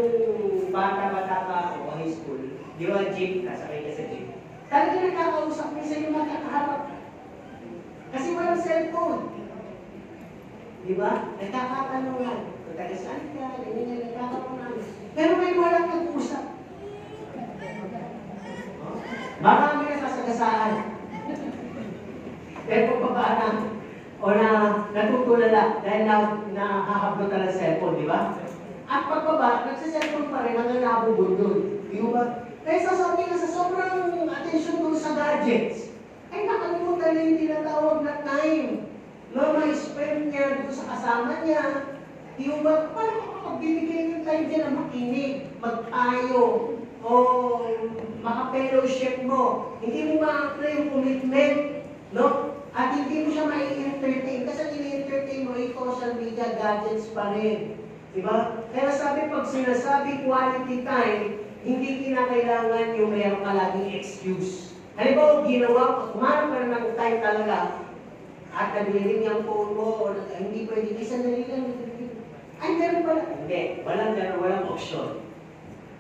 bata-bata pa ako, high school, di ba jeep, nasakay ka sa jeep. Talaga nakakausap minsan yung magkakaharap. Kasi walang cellphone. Di ba? Nagkakatanungan. Kung taga-saan ka, ganyan, nagkakatanungan. Pero may walang nag-usap. Marami na sasagasaan. Pero pababa o natutulala dahil nahahablo ka ng cellphone, di ba? At pagbaba, nagsa-cellphone pa rin hanggang nabubundol. Di ba? Kaya sasabi ka sa sobrang attention doon sa gadgets, ay nakalimutan na yung tinatawag na time. No, ma-spend niya doon sa kasama niya. Di ba? Paano magbibigay yung time dyan na makinig, magtayo, o maka-fellowship mo. Hindi mo ma-apply yung commitment, no? At hindi mo siya mai-entertain. Kasi ini-entertain mo yung social media gadgets pa rin. Diba? Kaya sabi, pag sinasabi quality time, hindi kinakailangan yung mayroon ka laging excuse. Halimbawa, ginawa, kumarap ka na ng time talaga, at nagriring yung phone mo, o hindi pwede, sandali lang. Ay, meron pala. Hindi, walang option.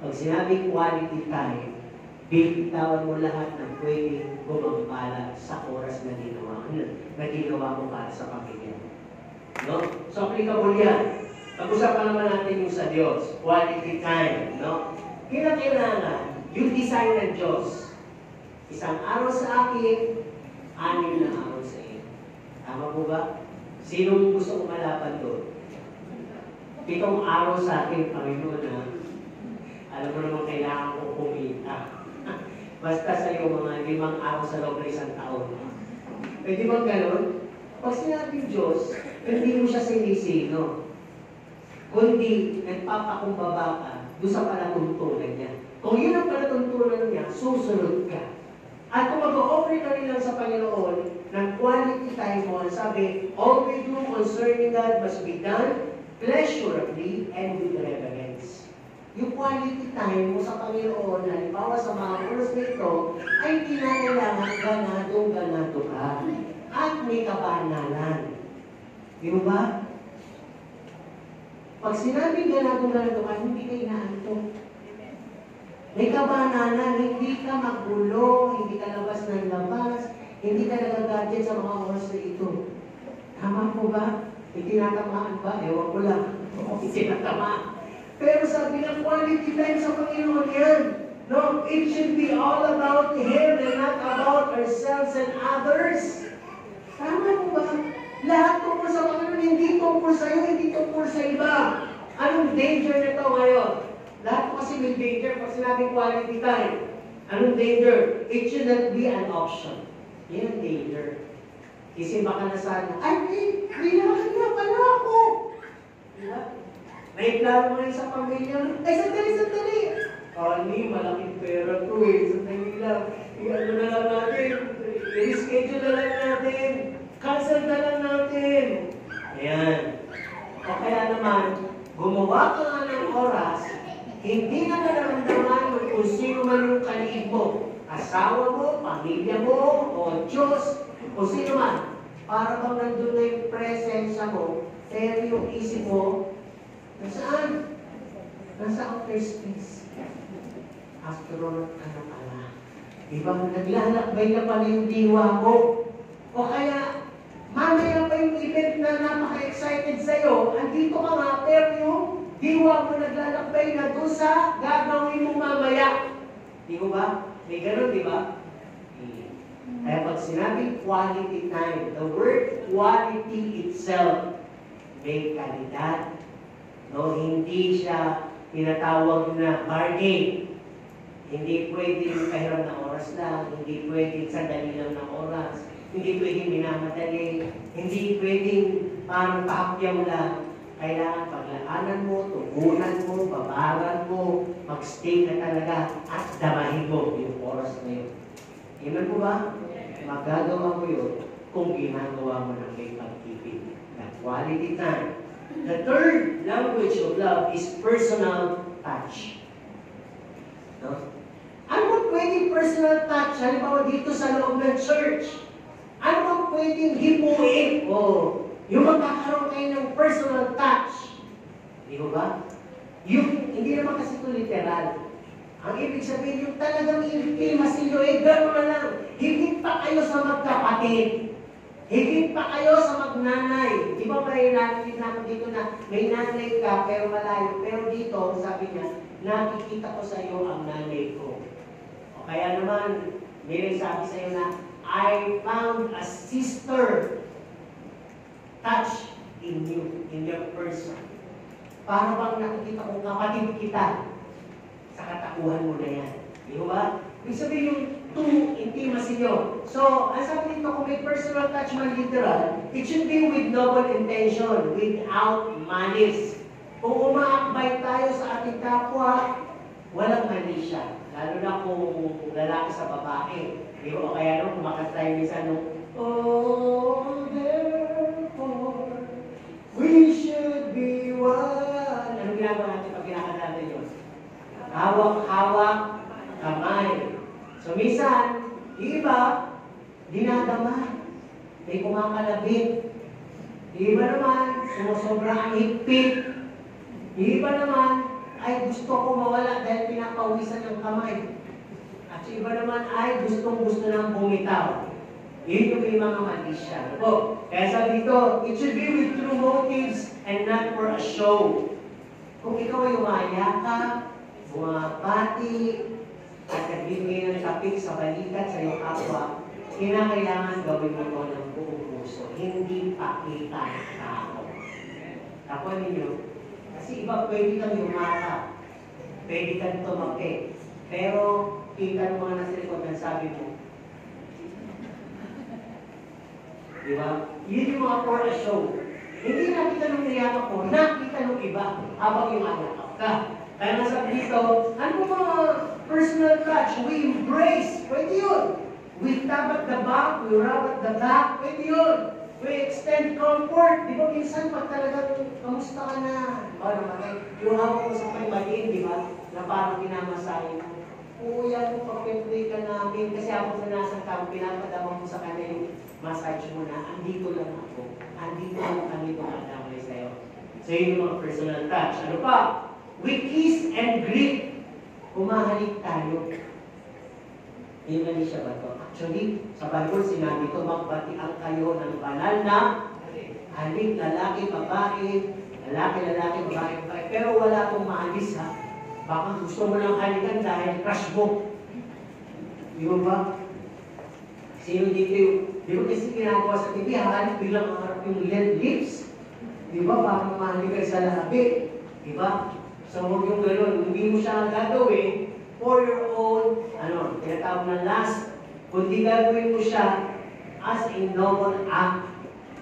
Pag sinabi quality time, bibitawan mo lahat ng pwedeng gumambala sa oras na ginawa mo para sa pamilya. No? So, applicable yan. Pag-usapan naman natin yung sa Diyos, quality time, no? Kailangan, yung design ng Diyos, isang araw sa akin, 6 na araw sa iyo. Tama po ba? Sinong gusto umalapan doon? 7 araw sa akin, Panginoon, na alam mo naman kailangan ko kumita. Basta sa iyo mga 5 araw sa loob ng 1 taon. Pwede bang gano'n? Pag sinabing Diyos, hindi mo siya sinisino. Kundi nagpapakumbaba ka doon sa palatuntunan niya. Kung yun ang palatuntunan niya, susunod ka. At kung mag-o-offer ka rin lang sa Panginoon ng quality time mo, sabi, all we do concerning God must be done pleasurably and with reverence. Yung quality time mo sa Panginoon, halimbawa sa mga oras nito, ay kinakailangan ganado ka. At may kabanalan. Di ba? Pag sinabing ganado ka, hindi ka inaantok. May kabanalan, hindi ka magulo, hindi ka labas ng labas, hindi ka nagagadget sa mga oras na ito. Tama po ba? Itinatamaan ba? Ewan ko lang. Itinatamaan. Pero sabi ng quality time sa Panginoon yan. No, it should be all about Him and not about ourselves and others. Tama po ba? Lahat tungkol sa Panginoon, hindi tungkol sa iyo, hindi tungkol sa iba. Anong danger nito ngayon? Lahat po kasi may danger pag sinabing quality time. Anong danger? It should not be an option. Yan ang danger. Kasi baka na sana, ay, kailangan niya pala ako. Diba? May plano mo rin sa pamilya. Ay, sandali. Ani, malaking pera to eh. Sandali lang. I-ano na lang natin. I-reschedule na lang natin. Cancel na lang natin. Ayan. O kaya naman, gumawa ka nga ng oras, hindi na nararamdaman mo kung sino man yung kaliig mo. Asawa mo, pamilya mo, o Diyos, o sino man. Para bang nandun na yung presensya mo, pero yung isip mo, nasaan? Nasa outer space. Astronaut ka na pala. Diba, naglalakbay na pala yung diwa mo. O kaya, mamaya pa yung event na napaka-excited sa'yo, andito ka nga, pero yung diwa mo naglalakbay na doon sa gagawin mo mamaya. Di ko ba? May ganun, di ba? Kaya pag sinabing quality time, the word quality itself, may kalidad. No, hindi siya tinatawag na bargain. Hindi pwedeng pahiram na oras lang, hindi pwedeng sandali lang na oras, hindi pwedeng minamadali, hindi pwedeng parang pahapyaw lang. Kailangan paglaanan mo, tugunan mo, babaran mo, mag-stay ka talaga, at damahin mo yung oras na yun. Iman po ba? Magagawa mo yun kung ginagawa mo ng may pag-ibig na quality time. The third language of love is personal touch. No? Ano bang pwedeng personal touch? Halimbawa dito sa loob ng church. Ano bang pwedeng himuin? Yung magkakaroon kayo ng personal touch. Di ba ba? Yung, hindi naman kasi ito literal. Ang ibig sabihin, yung talagang intimacy nyo, gano'n na lang. Higit pa kayo sa magkapatid. Higit pa kayo sa magnanay. Di ba may natin naman dito na may nanay ka pero malayo. Pero dito, sabi niya, nakikita ko sa iyo ang nanay ko. O kaya naman, may sabi sa iyo na, I found a sister touch in you, in your person. Para bang nakikita kong kapatid kita sa katakuhan mo na yan. Di ba? Ibig sabihin yung two intimacy nyo. So, ang sabi dito, kung may personal touch man literal, it should be with noble intention, without malice. Kung umaakbay tayo sa ating kapwa, walang mali siya. Lalo na kung lalaki sa babae. Di ba? Kaya nung kumakanta tayo minsan nung, oh, therefore, we should be one. Anong ginagawa hawak-hawak kamay. So minsan, yung iba, dinadama, may kumakalabit. Yung iba naman, sumusobra ang higpit. Yung iba naman, ay gusto ko mawala dahil pinapawisan ng kamay. At yung iba naman ay gustong-gusto nang bumitaw. Yun yung may mga malisya. Kaya sabi dito, it should be with true motives and not for a show. Kung ikaw ay umayakap, bumabati, at nagbibigay ng tapik sa balikat sa iyong kapwa, kinakailangan gawin mo ito ng buong puso. Hindi pakita ng tao. Tapos ninyo, kasi iba pwede kang yumakap, pwede kang tumapi, pero kita ng mga nasa likod ng sabi mo, di ba? Yun yung mga for a show. Hindi nakita nung niyama ko, nakita nung iba habang yung anak ka. Kaya nasabi dito, ano mga personal touch? We embrace, pwede yun. We tap at the back, we rub at the back, pwede yun. We extend comfort. Di ba minsan pag talagang kamusta ka na? Ba naman, yung hawak mo sa pagbatiin, di ba? Na parang kinamasahin mo. Kuya, kung pag-pray ka namin, kasi ako na nasa camp, pinapadama mo sa kanya yung massage mo na, andito lang ako. Andito lang kami tumadamay sa'yo. So yun yung mga personal touch. Ano pa? We kiss and greet. Humahalik tayo. Yun na siya ba ito? Actually, sa Bible sinabi ito, magbatian kayo ng banal na halik, lalaki, babae, lalaki, babae. Pero wala akong maalis ha. Baka gusto mo lang halikan dahil crush mo. Di ba ba? Sino dito yung, di ba kasi ginagawa sa TV, halik bilang harap yung lips. Di ba? Parang mahalik kayo sa labi. Di ba? So huwag yung gano'n. Hindi mo siya gagawin for your own, tinatawag na last. Kundi gagawin mo siya as a noble act.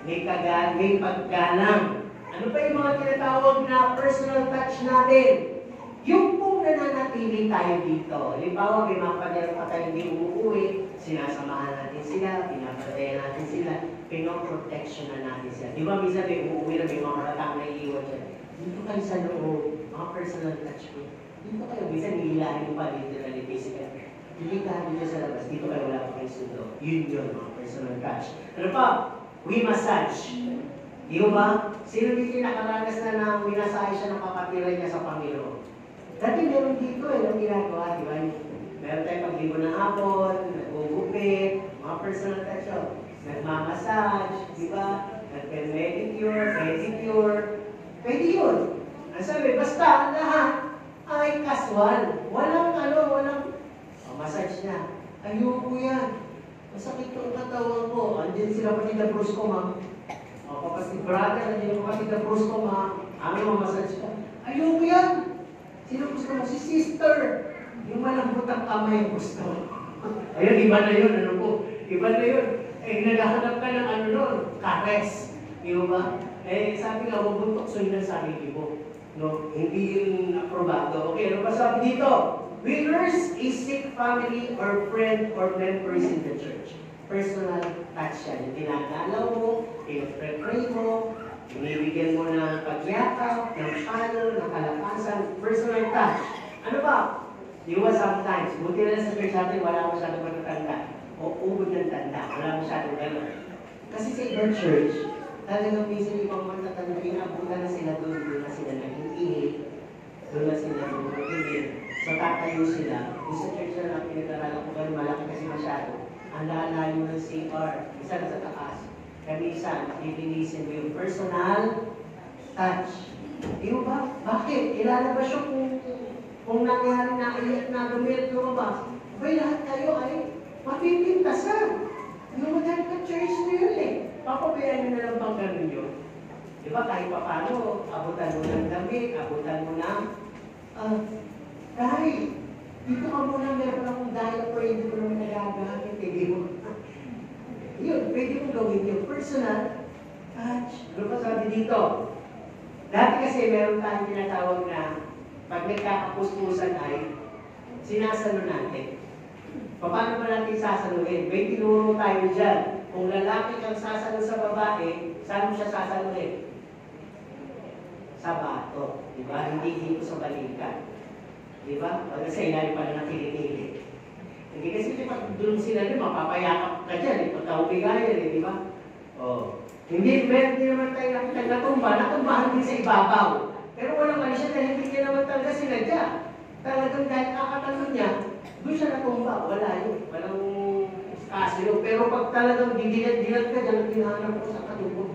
May paggalang. Ano pa yung mga tinatawag na personal touch natin? Yung pong nananatili tayo dito. Halimbawa, may mga panyaro pa tayo hindi umuwi, sinasamahan natin sila, pinapatayan natin sila, pinoprotection na natin sila. Di ba minsan may umuwi na may mga maratang na iiwan siya. Dito kayo sa loob, mga personal touch mo. Dito kayo, minsan nihilahin mo pa literally, physical. Hindi ka dito sa labas, dito kayo wala pa kayo sundo. Yun, mga personal touch. Ano pa? We massage. Di ba? Sino dito nakaranas na minasahe siya ng kapatiran niya sa Panginoon? Dati meron dito nung ginagawa, di ba? Meron tayo pagligo ng hapon, nag-ugupit, mga personal touch, nagmamassage, di ba? Nag-medicure, pedicure, pwede yun. Ang sabi, basta lahat ay casual. Walang massage niya. Ayoko yan. Masakit yung katawan ko. Andiyan sila pati na Bruce ko, ma'am. O, kapatid brother, andiyan yung kapatid na Bruce ko, ma'am. Massage ka. Ayoko yan. Sino gusto mo? Si sister. Yung malambot ang kamay ang gusto. Ayun, iba na yun. Ano po? Iba na yun. Naghahanap ka ng kares. Di ba? Sabi nga, huwag mong tuksoy ng sarili mo. No? Hindi yun aprobado. Okay, ano pa sabi dito? We nurse a sick family or friend or members in the church. Personal touch yan. Yung tinagalaw mo, pinag-pray mo, binibigyan mo ng pagyakap, ng pano, ng kalakasan, personal touch. Ano ba? Di ba sometimes, buti na sa church natin, wala masyadong matatanda. O ubod ng tanda, wala masyadong gano'n. Kasi sa ibang church, talagang minsan ibang matatanda, inabutan na sila doon na sila nag-iinit, doon na sila nag-iinit. So tatayo sila, yung sa church na lang pinag-aralan ko gano'n, malaki kasi masyado. Ang lalayo ng CR, isa na sa taas. Kamisan, lilinisin mo yung personal touch. Di ba? Bakit? Ilalabas siya kung nangyari na iyak na lumit, lumabas. Abay, lahat kayo ay mapipintasan. Yung madali ka church na yun eh. Papabayaan nyo na lang bang gano'n yun? Di ba? Kahit pa paano, abutan mo ng damit, abutan mo ng dahil, dito ka muna meron akong diaper, hindi ko naman nagagamit, hindi mo. Yun, pwede mong gawin yung personal touch. Ano pa sabi dito? Dati kasi meron tayong tinatawag na pag nagkakapuspusan ay sinasalo natin. Paano ba natin sasaluhin? May tinuro tayo dyan. Kung lalaki kang sasalo sa babae, saan mo siya sasaluhin? Sa bato. Diba? Hindi dito sa balikat. Di ba? Pag sa ilalim pala ng kilikili. Hindi kasi di ba, doon sila din, mapapayakap ka dyan, pag kaubigayan, di ba? Oh. Hindi, meron din naman tayo nakita natumbahan din sa ibabaw. Pero walang mali siya dahil hindi niya naman talaga sinadya. Talagang dahil kakatalo niya, doon siya natumba. Wala yun. Walang kaso yun. Pero pag talagang didilat ka dyan, hinahanap ko sa katubog.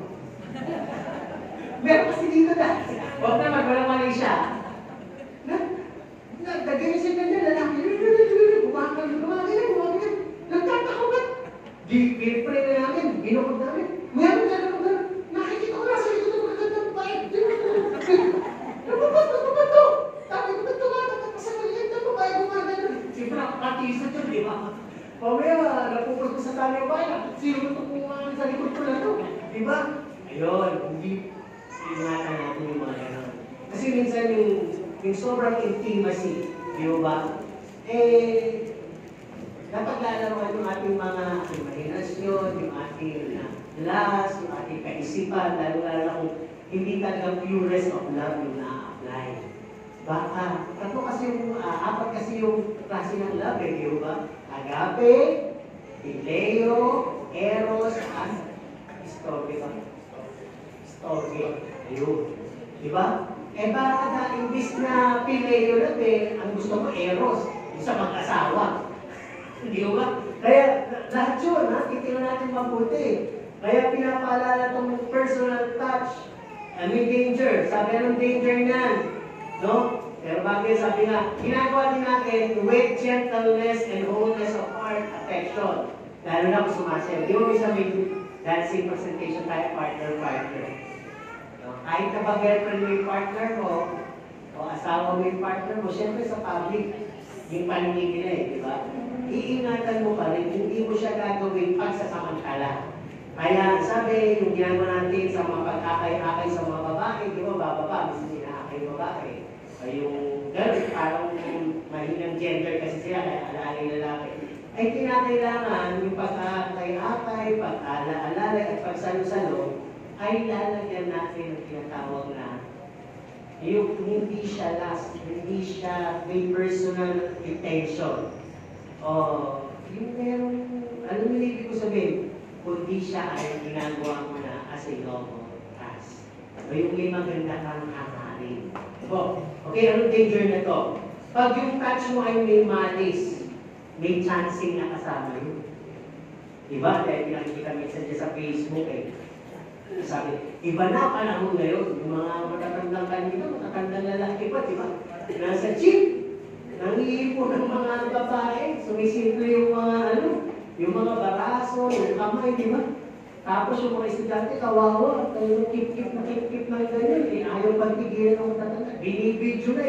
Meron kasi dito dahil. Huwag naman, walang mali siya. Nagdaganyan siya ganyan, lalaki. Gumaganyan. Nagtataka ba? Pinipray na namin, binukod namin. Meron ka naman gano'n. Nakikita ko na sa ito ng magandang bayad. Nababat to. Sabi ko, ba't ito nga? Nakapasagalian na babae gumagano. Siyempre, nakakatisot yun, di ba? Pamaya, napupul ko sa tali ng bayan. Sino ito kung sa likod ko na ito? Di ba? Ayun, hindi ingatan natin yung mga gano'n. Kasi minsan yung sobrang intimacy, di ba? Dapat lalaroan yung ating mga imahinasyon, yung ating last, yung ating kaisipan, lalo kung hindi talagang purest of love yung na-apply. Baka, apat kasi yung klase ng love, di ba? Agape, phileo, eros, at storge ba? Storge. Ayun. Di ba? Baka imbis na phileo lang ang gusto mo eros, yung sa mag-asawa. Hindi ba? Kaya lahat yun, titignan natin mabuti. Kaya pinapaalala itong personal touch. May danger. Sabi anong danger niyan? No? Pero bakit sabi nga, ginagawa din natin with gentleness and wholeness of heart, affection. Lalo na kung sumasayaw. Di mo minsan may dancing presentation tayo, partner. No? Kahit na ba girlfriend mo yung partner mo, o asawa mo yung partner mo, syempre sa public, yung paningin nila di ba? Iingatan mo pa rin, hindi mo siya gagawin pagsasamantala. Kaya sabi, yung ginagawa natin sa mga pag-akay-akay sa mga babae, di ba, bababa, gusto nila-akay babae. Ay yung gano'n, parang mahinang gender kasi sila, kaya alalay lalaki. Ay kinakailangan yung pag-akay-akay, pag-ala-alala at pagsalo-salo, ay lalagyan natin ang tinatawag na yung hindi siya last, hindi siya may personal intention. O, yung merong, ano yung ibig ko sabihin? Kundi siya ay ginagawa mo na as a noble task. O yung may maganda kang hangarin. Okay, anong danger na to? Pag yung touch mo ay may malis, may chancing na kasama yun. Diba? Dahil pinakikita minsan dyan sa Facebook sabi, iba na panahon ngayon. Yung mga matatandang kanina, matatandang lalaki pa, diba? Nasa jeep, nangihipo ng mga babae, sumisimple yung mga yung mga baraso, yung kamay, diba? Tapos yung mga estudyante, kawawa, yung kip-kip na ganyan, ayaw pagtigilan ng matatanda. Binibidyo na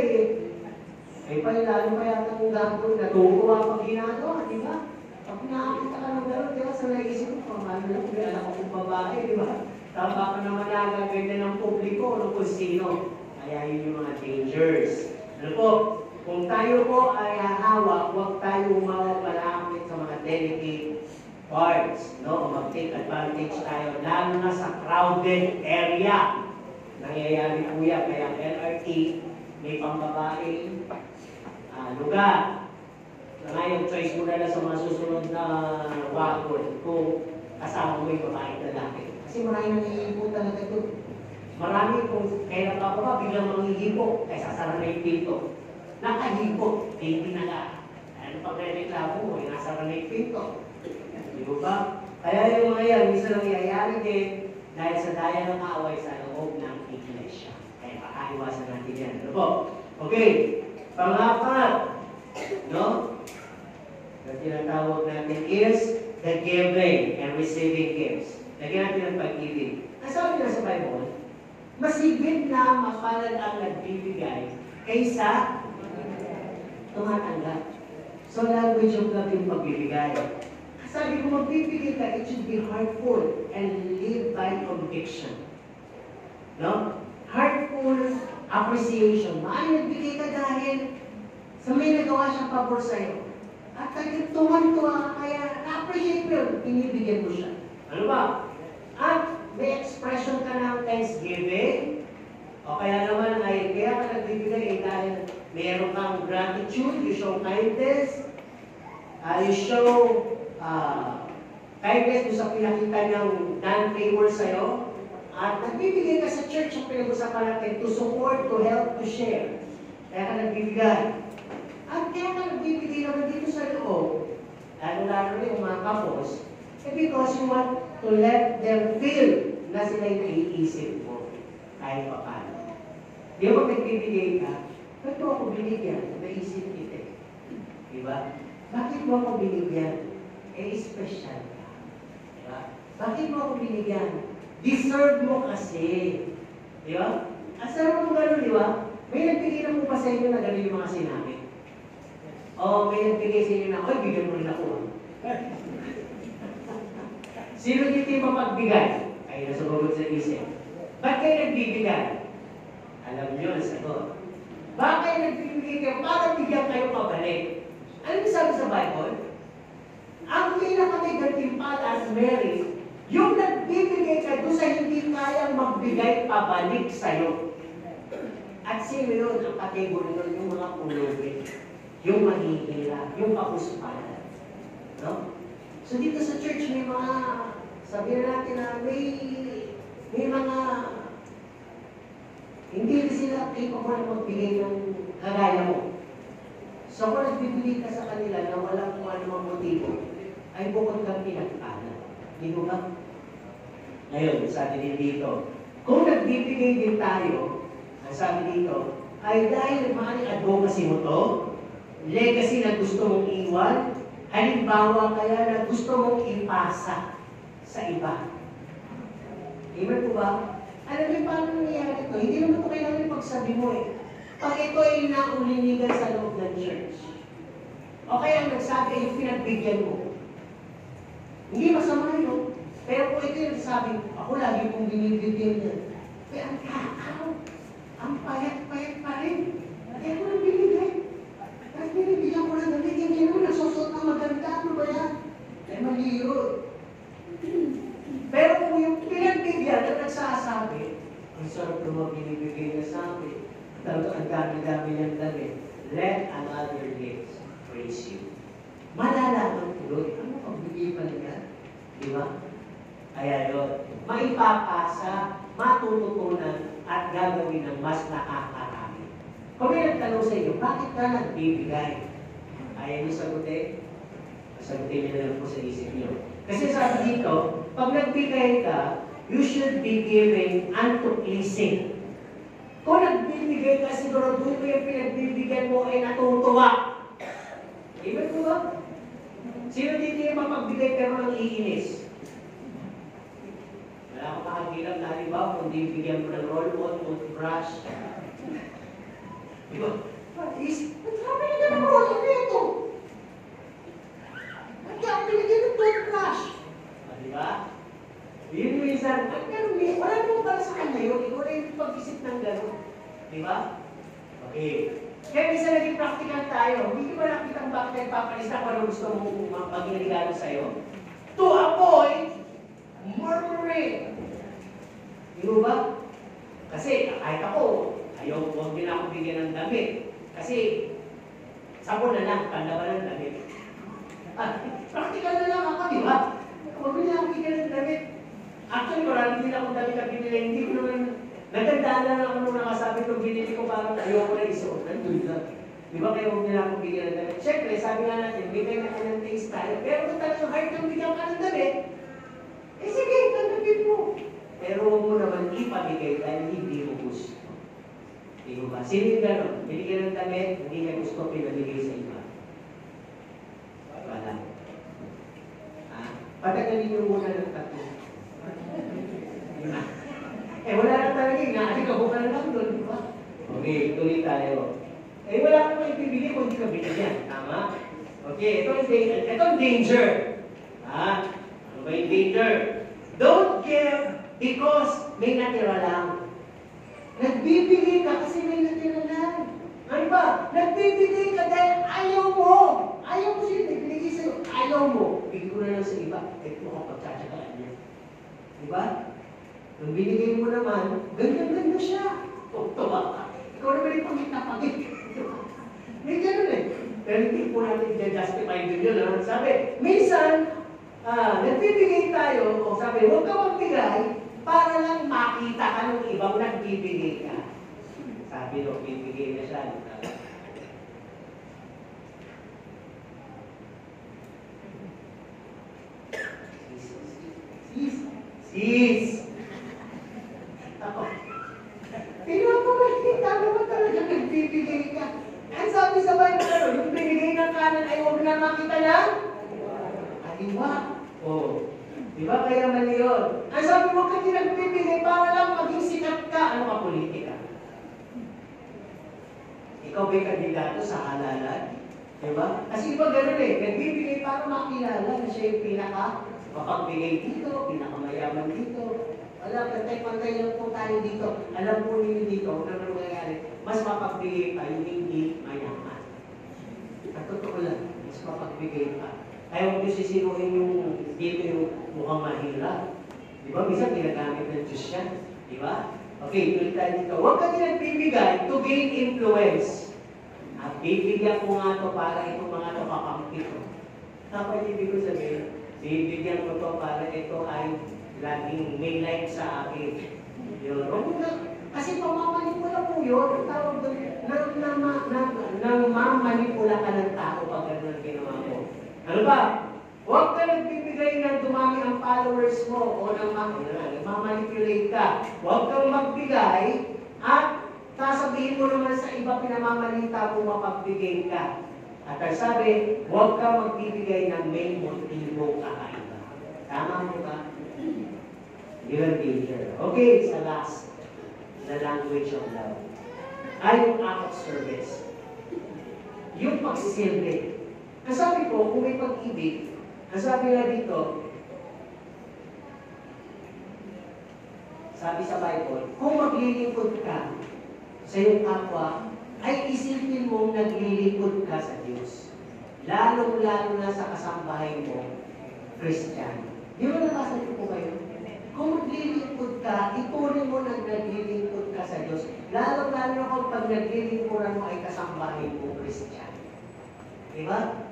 Ay lalo pa yata ang gagawin, natutuwa pag ginagawa, diba? Pag nakakita ka ng gano'n, diba, sa naisip ko, paano lang, may anak akong babae, diba? Tama ka naman nagaganda ng publiko, kung sino. Kaya yun yung mga dangers. Kung tayo po ay hahawak, huwag tayo umawag-malapit sa mga delicate parts. No? Mag-take advantage tayo, lalo na sa crowded area. Nangyayari po yan, kaya LRT, may pambabae, lugar. Ngayon, choice mo na lang sa mga susunod na wagon kung kasama mo yung babae na lalaki. Kasi marami nangihipo talaga ito. Marami kung kailan ka pa biglang manghihipo, kaya sasara na yung pinto. Nakahipo, hindi na ka. Ano pag reklamo mo, nasara na yung pinto. Di ba? Kaya yung mga yan, minsan nangyayari din dahil sa daya ng kaaway sa loob ng iglesia. Kaya pakaiwasan natin yan. Ano po? Okay. Pangapat, no? Ang tinatawag natin is the giving and receiving gifts. Lagyan natin ang pag-ibig. Ang sabi na sa Bible, mas higit na mapalad ang nagbibigay kaysa tumatanggap. So, language of love yung pagbibigay. Sabi ko, magbibigay ka, it should be heartful and live by conviction. No? Heartful appreciation. Maaaring nagbigay ka dahil sa may nagawa siyang pabor sa'yo. At talagang tuwan-tuwa, kaya na-appreciate mo yun, inibigyan mo siya. Ano ba? At may expression ka ng thanksgiving, o kaya naman ay kaya ka nagbibigay dahil meron kang gratitude, you show kindness, you show kindness doon sa pinakita niyang non-favor sa'yo, at nagbibigay ka sa church ang pinag-usapan natin to support, to help, to share. Kaya ka nagbibigay. At kaya ka nagbibigay naman dito sa loob, lalo-lalo na yung mga kapos, because you want to let them feel na sila yung naiisip mo kahit pa paano. Di ba nagbibigay ka, ba't mo ako binigyan? Naisip kita eh. Diba? Bakit mo ako binigyan? Special ka. Diba? Bakit mo ako binigyan? Deserve mo kasi. Diba? Asal mo gano'n, diba? May nagbigay na po pa sa inyo na gano'n yung mga sinabi. O may nagbigay sa inyo na, oy, bigyan mo rin ako. Sino dito yung mapagbigay? Ay, nasubugot sa isip. Ba't kayo nagbibigay? Alam nyo, sagot. Bakit kayo nagbibigay kayo? Para bigyan kayo pabalik. Ano yung sabi sa Bible? Ang pinaka-gantimpala as Mary, yung nagbibigay ka doon sa hindi kayang magbigay pabalik sa'yo. At sino yun? Ang kategory nun, yung mga pulubi, yung mahihila, yung kapuspalan. No? So dito sa church, may mga, sabihin natin na may mga, hindi sila capable na magbigay ng kagaya mo. So kung nagbibigay ka sa kanila na walang kung anumang motibo, ay bukod kang pinagpala. Hindi mo ba? Ngayon, sabi din dito, kung nagbibigay din tayo, ang sabi dito, ay dahil maaaring advocacy mo to, legacy na gusto mong iwan, halimbawa kaya na gusto mong ipasa sa iba. Amen po ba? Alam niyo paano nangyayari ito? Hindi naman ito kailangan yung pagsabi mo eh. Pag ito ay naulinigan sa loob ng church, o kaya ang nagsabi ay yung pinagbigyan mo. Hindi masama yun. Pero kung ito yung nagsabi, ako lagi kong binibigyan niya. Kaya ang kakaw, ang payat-payat pa rin. Kaya ko nang binigay. Kahit binibigyan ko na damit, hindi mo nagsusot na maganda. Ano ba yan? Kaya mali yun. Pero kung yung pinagbigyan na nagsasabi, ang sarap naman binibigay na sa akin. Ang dami-dami niyang damit. Let another live. Praise you. Malalaman tuloy. Ano pagbigay pa niya? Di ba? Kaya yun. Maipapasa, matututunan, at gagawin ng mas nakakarami. Kung may nagtanong sa inyo, bakit ka nagbibigay? Ayaw niyo sagutin? Sagutin niyo na lang po sa isip niyo. Kasi sabi dito, pag nagbigay ka, you should be giving unto pleasing. Kung nagbibigay ka, siguro doon mo yung pinagbibigyan mo ay natutuwa. Amen po ba? Sino dito yung mapagbigay pero nang iinis? Wala akong makagilang na halimbawa kung di bigyan mo ng roll-on, toothbrush. Di ba? Sabi niya ng roll-on nito. At kaya binigyan ng toothbrush. Di ba? Yun minsan, wala naman para sa kanya yun. Ikaw na yung pag-isip ng gano'n. Di ba? Okay. Kaya minsan naging practical tayo. Hindi ba nakita ang bakit nagpapalista kung ano gusto mong maging regalo sa'yo? To avoid murmuring. Di ba? Kasi kahit ako, ayaw, huwag din ako bigyan ng damit. Kasi sabon na lang, panlaban ng damit. Practical na lang ako, di ba? Huwag din ako bigyan ng damit. Actually, marami din akong damit na binili. Hindi ko naman, nagandaan lang ako nung nakasabi kong binili ko parang ayaw ko na isuot. Nandun lang. Di ba kayo huwag nila akong bigyan ng damit? Siyempre, sabi nga natin, bigay na ka ng taste tayo. Pero kung talagang hard kang bigyan ka ng damit, eh sige, tanggapin mo. Pero huwag mo naman ipabigay dahil hindi mo gusto. Di ba? Sino yung gano'n? Binigyan ng damit, hindi niya gusto pinabigay sa iba. Wala. Patagalin niyo muna ng tatlo. Wala na talaga yung naaalikabukan na lang doon, di ba? Okay, tuloy tayo. Wala ka naman ibibigay kung hindi ka binigyan. Tama? Okay, ito ang danger. Ano ba yung danger? Don't give because may natira lang. Nagbibigay ka kasi may natira lang. Ano ba? Nagbibigay ka dahil ayaw mo. Ayaw mo siya, nagbibigay sa'yo. Ayaw mo. Bigay ko na lang sa iba. Ito ka pagtsatsakaan niya. Di ba? Nung binigay mo naman, ganda-ganda siya. Tuwa ka. Ikaw naman yung pangit na pangit. May ganun eh. Pero hindi po natin i-justify din yun. No? Sabi, minsan, nagbibigay tayo, o sabi, huwag ka magbigay para lang makita ka ng ibang nagbibigay ka. Sabi nung bibigay na siya. Sis! Ako. Pinapamalitan naman talaga nagbibigay ka. Ang sabi sa Bible, yung binigay ng kanan ay huwag na makita na kaliwa. Oh. Di ba kaya mali yun? Ang sabi mo kasi nagbibigay para lang maging sikat ka. Ano ka politika? Ikaw ba'y kandidato sa halalan? Di ba? Kasi iba ganun eh. Nagbibigay para makilala na siya yung pinaka mapagbigay dito, pinakamayaman dito. Wala, pantay-pantay lang po tayo dito. Alam po ninyo dito, kung ano nangyayari, mas mapagbigay pa yung hindi mayaman. At totoo lang, mas mapagbigay pa. Kaya huwag nyo sisinuhin yung dito yung mukhang mahirap. Di ba? Minsan ginagamit ng Diyos yan. Di ba? Okay, tuloy tayo dito. Huwag ka din nagbibigay to gain influence. At bibigyan ko nga to para itong mga to kakampi ko. Tapos ibig ko sabihin, bibigyan ko to para ito ay laging may light sa akin. Yun. Kasi pamamanipula po yun. Ang tawag doon, nang mamanipula ka ng tao pag gano'n ang ginawa mo. Ano ba? Huwag ka nagbibigay ng dumami ang followers mo o nang mamanipulate ka. Huwag kang magbigay at sasabihin mo naman sa iba pinamamalita kung mapagbigay ka. At ang sabi, huwag kang magbibigay ng may motibo kakaiba. Tama mo ba? You're danger. Okay, sa last, the language of love. Ay yung act of service. Yung pagsisilbi. Ang sabi ko, kung may pag-ibig, ang sabi nga dito, sabi sa Bible, kung maglilingkod ka sa iyong kapwa, ay isipin mong naglilingkod ka sa Diyos. Lalong-lalo na sa kasambahay mo, Christian. Di ba nabasa niyo po kayo? Kung maglilingkod ka, ituloy mo na naglilingkod ka sa Diyos. Lalong-lalo na kung pag naglilingkuran mo ay kasambahay mo, Christian. Di ba?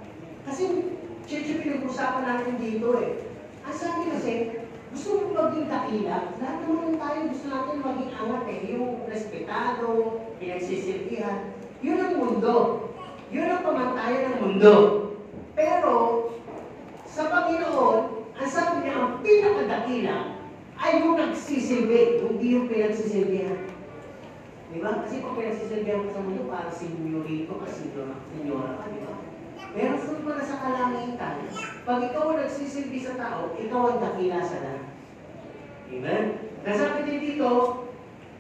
Kasi, church pinag-usapan natin dito eh. Ang sabi kasi, gusto mo maging dakila, lahat naman tayo gusto natin maging angat eh. Yung respetado, pinagsisilbihan. Yun ang mundo. Yun ang pamantayan ng mundo. Pero, sa Panginoon, ang sabi niya, ang pinakadakila ay yung nagsisilbi, hindi yung pinagsisilbihan. Diba? Kasi kung pinagsisilbihan ka sa mundo, parang senyorito ka, senyora ka, diba? Pero kung pala sa kalangitan, pag ikaw ang nagsisilbi sa tao, ikaw ang dakila sa lahat. Amen? Nasabi din dito,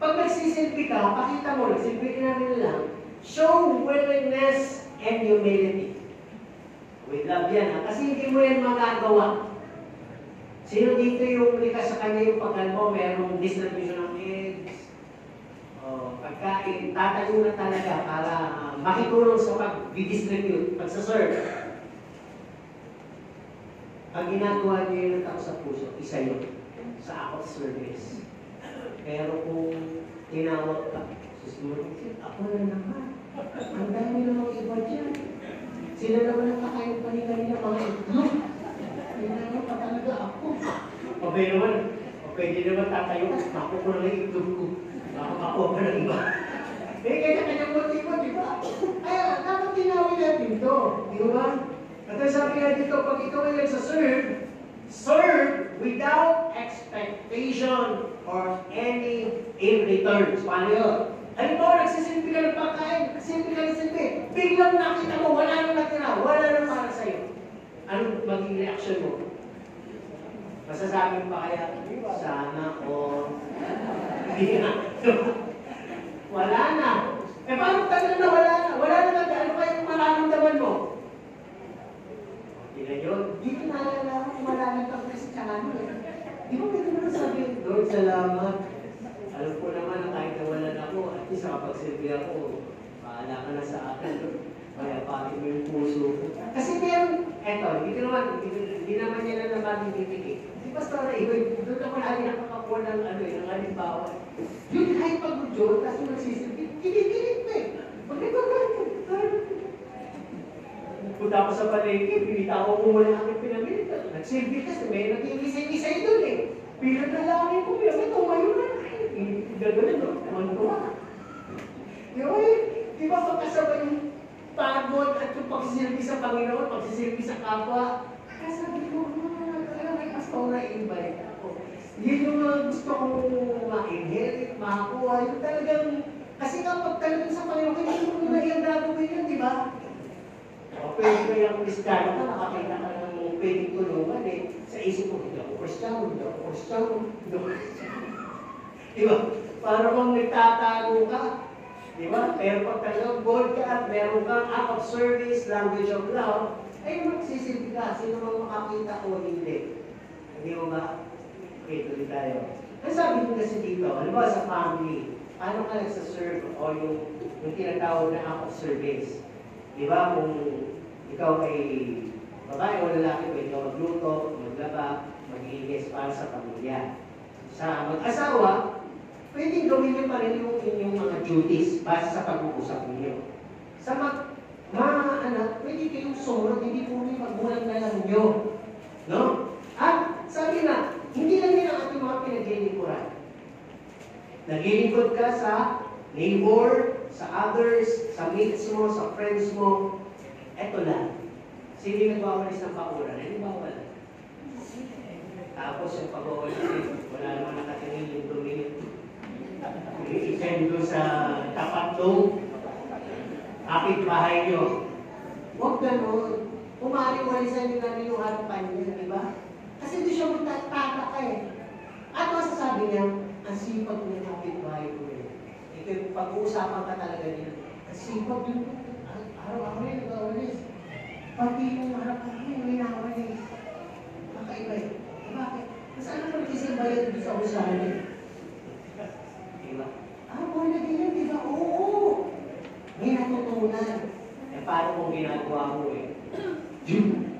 pag nagsisilbi ka, pakita mo, nagsilbi ka namin lang, show willingness and humility. With love yan, ha? Kasi hindi mo yan magagawa. Sino dito yung likas sa kanya yung pagkan mo, mayroong distribution ng eggs, pagkain, tatayo na talaga para makitulong sa pag-distribute, pagsaserve. Ang ginagawa niyo yung tao sa puso, isa yun, sa act of service. Pero kung tinawag ka, susunod, ako na naman. Ang dami namang iba dyan. Sila naman ang kakain pa nila mga itlog. Hindi naman pa talaga ako. Okay naman, pwede naman tatayo, ako ko lang yung itlog ko. Ako pa ng iba. Kanya-kanya motibo, di ba? Kaya, dapat tinawin natin ito. Di ba? At sabi nga dito, pag ikaw ay nagsaserve, serve without expectation or any in returns. Paano yun? Halimbawa, nagsisilbi ka ng pagkain, nagsisilbi ka ng silbi, biglang nakita mo, wala nang natira, wala nang para sa'yo. Anong maging reaction mo? Masasabi mo pa kaya, sana o hindi na. Wala na. Eh paano tagal na wala na? Wala na talaga. Ano kayo mararamdaman mo? Hindi na yun. Hindi ko naalala kung wala na kang Kristiyano eh. Di ba pwede mo na sabihin, Lord, salamat. Alam ko naman na kahit nawalan ako, at least nakapagsilbi ako, paala ka na sa akin. Kaya pati mo yung puso ko. Kasi meron, eto, hindi naman yan na naman bibigay. Di ba sa iba, doon ako lagi nakakakuha ng halimbawa. Yun kahit pag-udyo, tapos yung nagsisilbi, kinikilig mo eh. Pag ikaw ganyan, Punta ako sa palengke, binitaw ko muna ang pinamili. Nagsilbi kasi may nag-iisay-isay doon eh. Pilat na langit ko, may tumayo na. Gagawin, no? Tuman-tuwa. Di ba pagkasama yung pagod at yung pagsisilbi sa Panginoon, pagsisilbi sa kapwa? Kaya sabi ko, talaga may pastora, invite ako. Yun yung gusto kong ma-inherit, makakuha. Yung talagang, kasi kapag talagang sa Panginoon, hindi mo na iyang gagawin yun, di ba? O pwede ko yung Kristiyano ka, nakakita ka ng pwedeng tulungan eh. Sa isip ko, hindi ako Kristiyano, hindi ako Kristiyano, hindi ako Kristiyano. Di ba? Para kung nagtatago ka, di ba? Pero pag talagang bold ka at meron kang act of service, language of love, ay magsisilbi ka. Sino mang makakita o hindi? Hindi mo ba? Okay, tuloy tayo. Ang sabi ko kasi dito, halimbawa sa family, paano ka nagsaserve o yung tinatawag na act of service? Di ba, kung ikaw ay babae o lalaki, pwede ka magluto, maglaba, mag-iingis para sa pamilya. Sa mag-asawa, pwedeng gawin niyo pa rin yung inyong mga duties base sa pag-uusap ninyo. Sa mga anak, pwede kayong sumunod, hindi po may magulang na lang nyo. No? At sabi na, hindi lang yun ang ating mga pinaglilingkuran. Naglilingkod ka sa neighbor, sa others, sa mates mo, sa friends mo. Eto lang. Sino yung nagwawalis ng pakuran? Hindi bawal. Tapos yung pag-wawalis, wala naman nakatingin yung dumi. I-send doon sa tapat doon. Kapit bahay nyo. Huwag ganun. Umari-walisan nyo namin yung harapan niya, di ba? Kasi doon siya magtataka eh. At masasabi niya, ang sipag niya kapit bahay ko eh. Ito, pag-uusapan ka talaga niya. Ang sipag yun. Araw-araw yun, nag-awalis. Pati yung harapan niya, may nawalis. Kakaiba eh. Bakit? Mas ano pa nagsisimba yun doon sa usahan niya? Diba? Buhay na din yan, diba? Oo! May natutunan. Eh, paano kung ginagawa mo eh? June!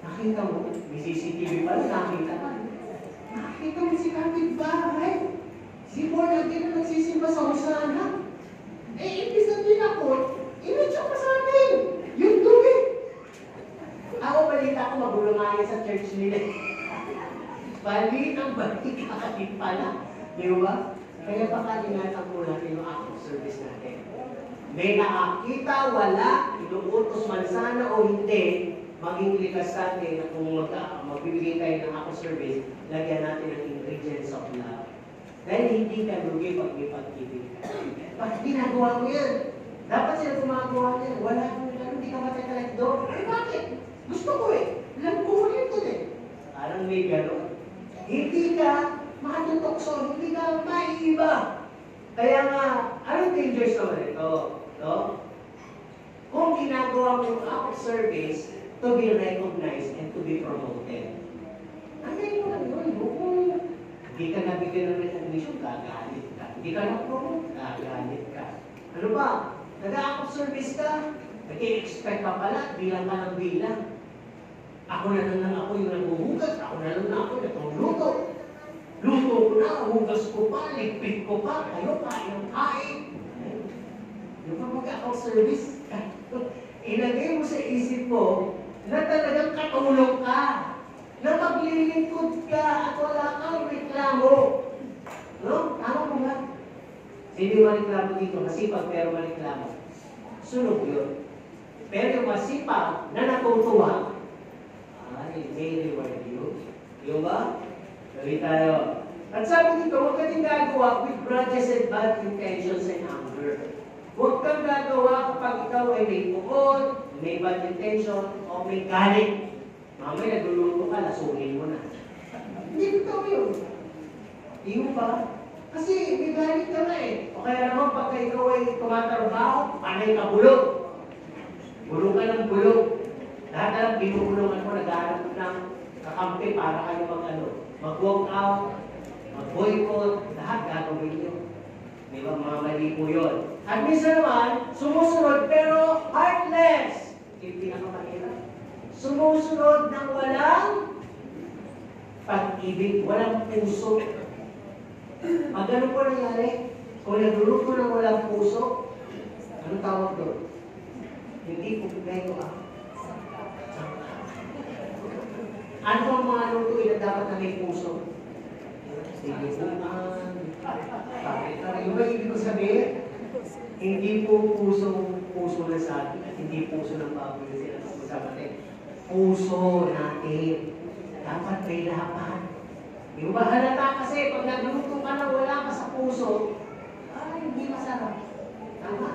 Nakita mo? May CCTV pala, nakita ka. Nakita mo si kapit bahay. Si Paul na din na nagsisimba sa usana. Eh, imbis na tinapot, inatsak pa sa atin. Yung dumi. Ako, balita ko, magulungayan sa church nila. Balik ang balik kakatid pala. Di ba? Kaya baka ingatan po natin yung act of service natin. May nakakita, wala, inuutos man sana o hindi, maging likas natin na kung magbibigay tayo ng act of service, lagyan natin ang ingredients of love. Dahil hindi ka lugi pag may pag-ibig ka. Bakit ginagawa mo yan? Dapat sila gumagawa yan. Wala kang gano'n, hindi ka matitalik doon. Eh bakit? Gusto ko eh. Alam ko mo yun doon eh. Parang may gano'n. Hindi ka makatutokso, hindi ka maiiba. Kaya nga, anong dangers naman ito? No? Kung ginagawa mo yung act of service to be recognized and to be promoted. Ano yun? Kung hindi ka nabigyan ng recognition, gagalit ka. Hindi ka na-promote, gagalit ka. Ano ba? Nag-act of service ka, nag-i-expect ka pala, bilang ka ng bilang. Ako na lang ako yung naghuhugas, ako na lang ako yung natuluto. Luto ko na, hugas ko pa, ligpit ko pa, kayo pa, yung kain. Yung pa mag-act of service, ilagay mo sa isip mo na talagang katulong ka. Na maglilingkod ka at wala kang reklamo. No? Tama mo ba? Hindi mareklamo dito, masipag pero mareklamo. Sunog yun. Pero yung masipag na natutuwa, ay, may reward you. Yung ba? Sabi tayo. At sabi dito, huwag ka din gagawa with grudges and bad intentions and anger. Huwag kang gagawa kapag ikaw ay may bukod, may bad intention, o may galit. Mamaya nagluluto ka, lasunin mo na. Hindi ko yun. Hindi mo ba? Kasi may galit ka na eh. O kaya naman pagka ikaw ay tumatrabaho, panay ka bulog. Bulog ka ng bulog. Lahat na lang binubulungan mo, nag-aarap ng kakampi para kayo mag-walk out, mag-boycott, lahat gagawin nyo. Di ba, mga mali po yun. At minsan naman, sumusunod pero heartless. Yung pinakamahirap. Sumusunod ng walang pag-ibig, walang puso. Pag ganun po nangyari, kung nagluluto ng walang puso, anong tawag doon? Hindi kumpleto ang ano ang mga lutuin na dapat na may puso? Sinubukan, pare-pare. Yung ba ibig ko sabihin? Hindi po puso na sa atin at hindi puso ng baboy na sila sa natin. Puso natin. Dapat may lapan. Yung ba halata kasi pag nagluto ka na wala ka sa puso, hindi masarap. Tama.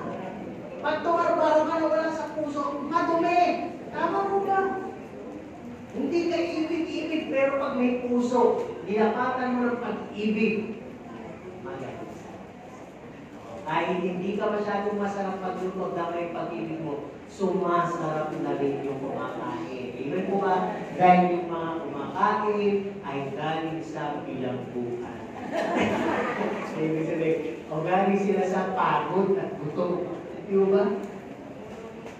Pag tumarbaho ka na wala sa puso, madumi. Tama mo ba? Hindi ka ibig-ibig, pero pag may puso, nilapatan mo ng pag-ibig. Magaling. Kahit hindi ka masyadong masarap magluto dahil may pag-ibig mo, sumasarap na rin yung kumakain. Ibig po ba, dahil yung mga kumakain ay galing sa bilangguan. Ibig sabihin, o galing sila sa pagod at gutom. Di ba?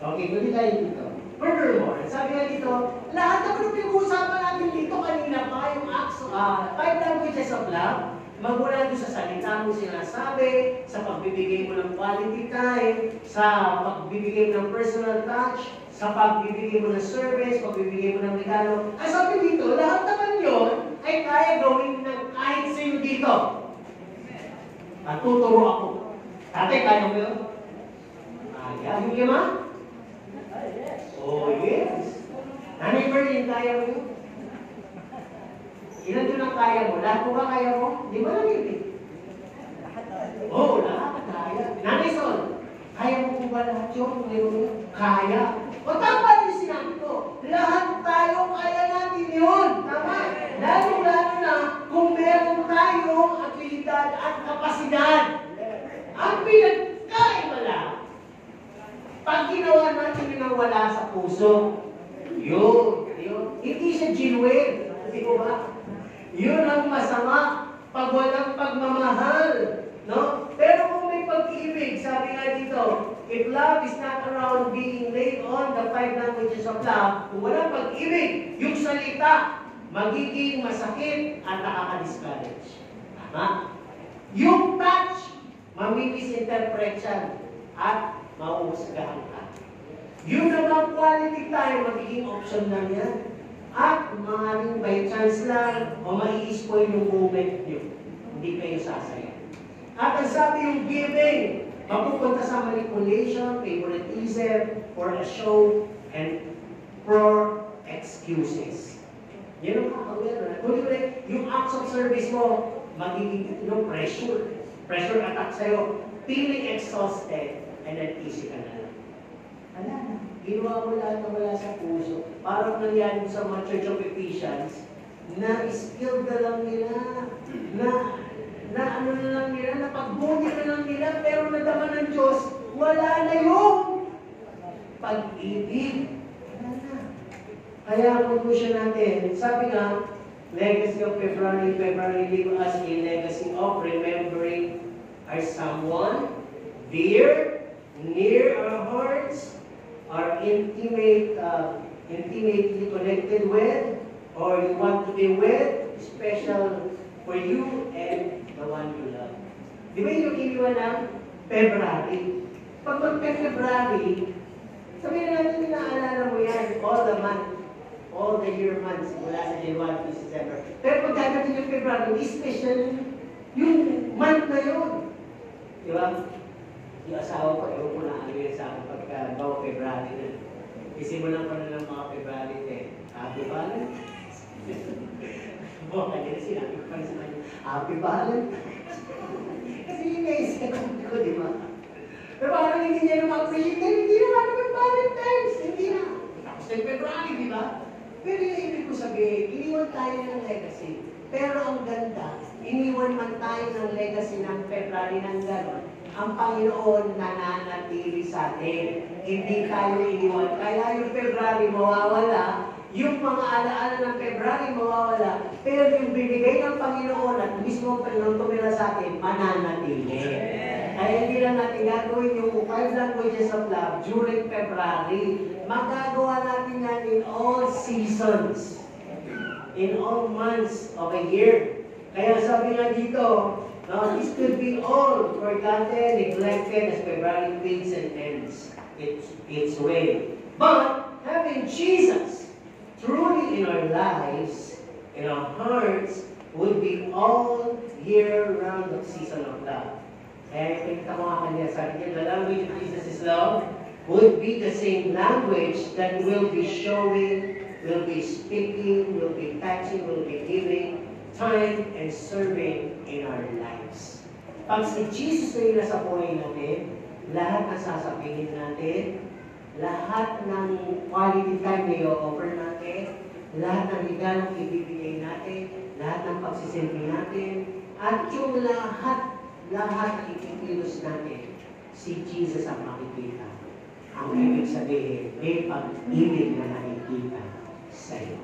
Okay, kundi tayo dito. Furthermore, sabi nga dito, lahat ng pinag-uusapan natin dito kanina pa, yung five languages of love, magmula doon sa salita mo sinasabi, sa pagbibigay mo ng quality time, sa pagbibigay mo ng personal touch, sa pagbibigay mo ng service, pagbibigay mo ng regalo. Ay sabi dito, lahat naman yun ay kaya gawin ng kahit sa'yo dito. At tuturo ako. Tate, kaya mo yun? Kaya, yung lima? Oh, yes. Nanay Berlin, kaya mo yun? Ilan doon ang kaya mo? Lahat mo ba kaya mo? Di ba lang yun eh? Oo, lahat kaya. Nanay Sol, kaya mo po ba lahat yun? Kaya. O tama din sinabi ko. Lahat tayo kaya natin yun. Tama. Lalo-lalo na kung meron tayong abilidad at kapasidad. Ang pinagkaiba lang, pag ginawa natin yung wala sa puso, yun. Hindi siya genuine. Hindi ko ba? Yun ang masama. Pag walang pagmamahal. No? Pero kung may pag-ibig, sabi nga dito, if love is not around being laid on the five languages of love, kung walang pag-ibig, yung salita, magiging masakit at nakaka-discourage. Tama? Yung touch, mamisinterpret siya at mauusgahan ka. Yung naman quality time, magiging option lang yan. At maaaring by chance lang, o mai-spoil yung moment nyo. Hindi kayo sasaya. At ang sabi yung giving, mapupunta sa manipulation, favoritism, for a show, and for excuses. Yan ang kakawin. Kundi yung acts of service mo, magiging pressure. Pressure attack sa'yo. Feeling exhausted, and then easy ka na lang. Wala na. Ginawa mo lahat na wala sa puso. Parang nangyari sa mga Church of Ephesians, na skill na lang nila, na ano na lang nila, na pagbuti na lang nila, pero nadama ng Diyos, wala na yung pag-ibig. Wala na. Kaya ang conclusion natin, sabi nga, legacy of February leave us a legacy of remembering our someone dear, near our hearts, are intimately connected with, or you want to be with, special for you and the one you love. Di ba yung iniwan ng February? Pag mag-February, sabihin natin naalala mo yan, all the year months, mula sa January to December. Pero pag dadating yung February, special yung month na yun. Di ba? Yung asawa ko, ewan ko na ano yan sa akin pagka bawa February na. Isimulan ko na ng mga February eh. Happy Valentine's. O, kanina sinabi ko pa sa kanya, Happy Valentine's. Kasi yun nga yung second ko, di ba? Pero parang hindi niya naman appreciate, hindi naman naman Valentine's. Hindi na. Tapos ng February, di ba? Pero yung ibig ko sabihin, iniwan tayo ng legacy. Pero ang ganda, iniwan man tayo ng legacy ng February ng gano'n, ang Panginoon nananatili sa atin. Hindi tayo iniwan. Kaya yung February mawawala, yung mga alaala ng February mawawala, pero yung binigay ng Panginoon at mismo ang Panginoon tumira sa atin, mananatili. Kaya hindi lang natin gagawin yung five languages of love during February. Magagawa natin yan in all seasons, in all months of a year. Kaya sabi nga dito, this could be all forgotten, neglected as February fades and ends. its way. But having Jesus truly in our lives, in our hearts, would be all year round of season of love. Kaya pinita mo nga kanina, sabi niya, the language of Jesus is love, would be the same language that will be showing, will be speaking, will be touching, will be giving time and serving in our lives. Pag si Jesus na yung nasa buhay natin, lahat ng sasabihin natin, lahat ng quality time na i-offer natin, lahat ng regalong ibibigay natin, lahat ng pagsisilbi natin, at yung lahat na ikikilos natin, si Jesus ang makikita. Ang ibig sabihin, may pag-ibig na nakikita sa iyo.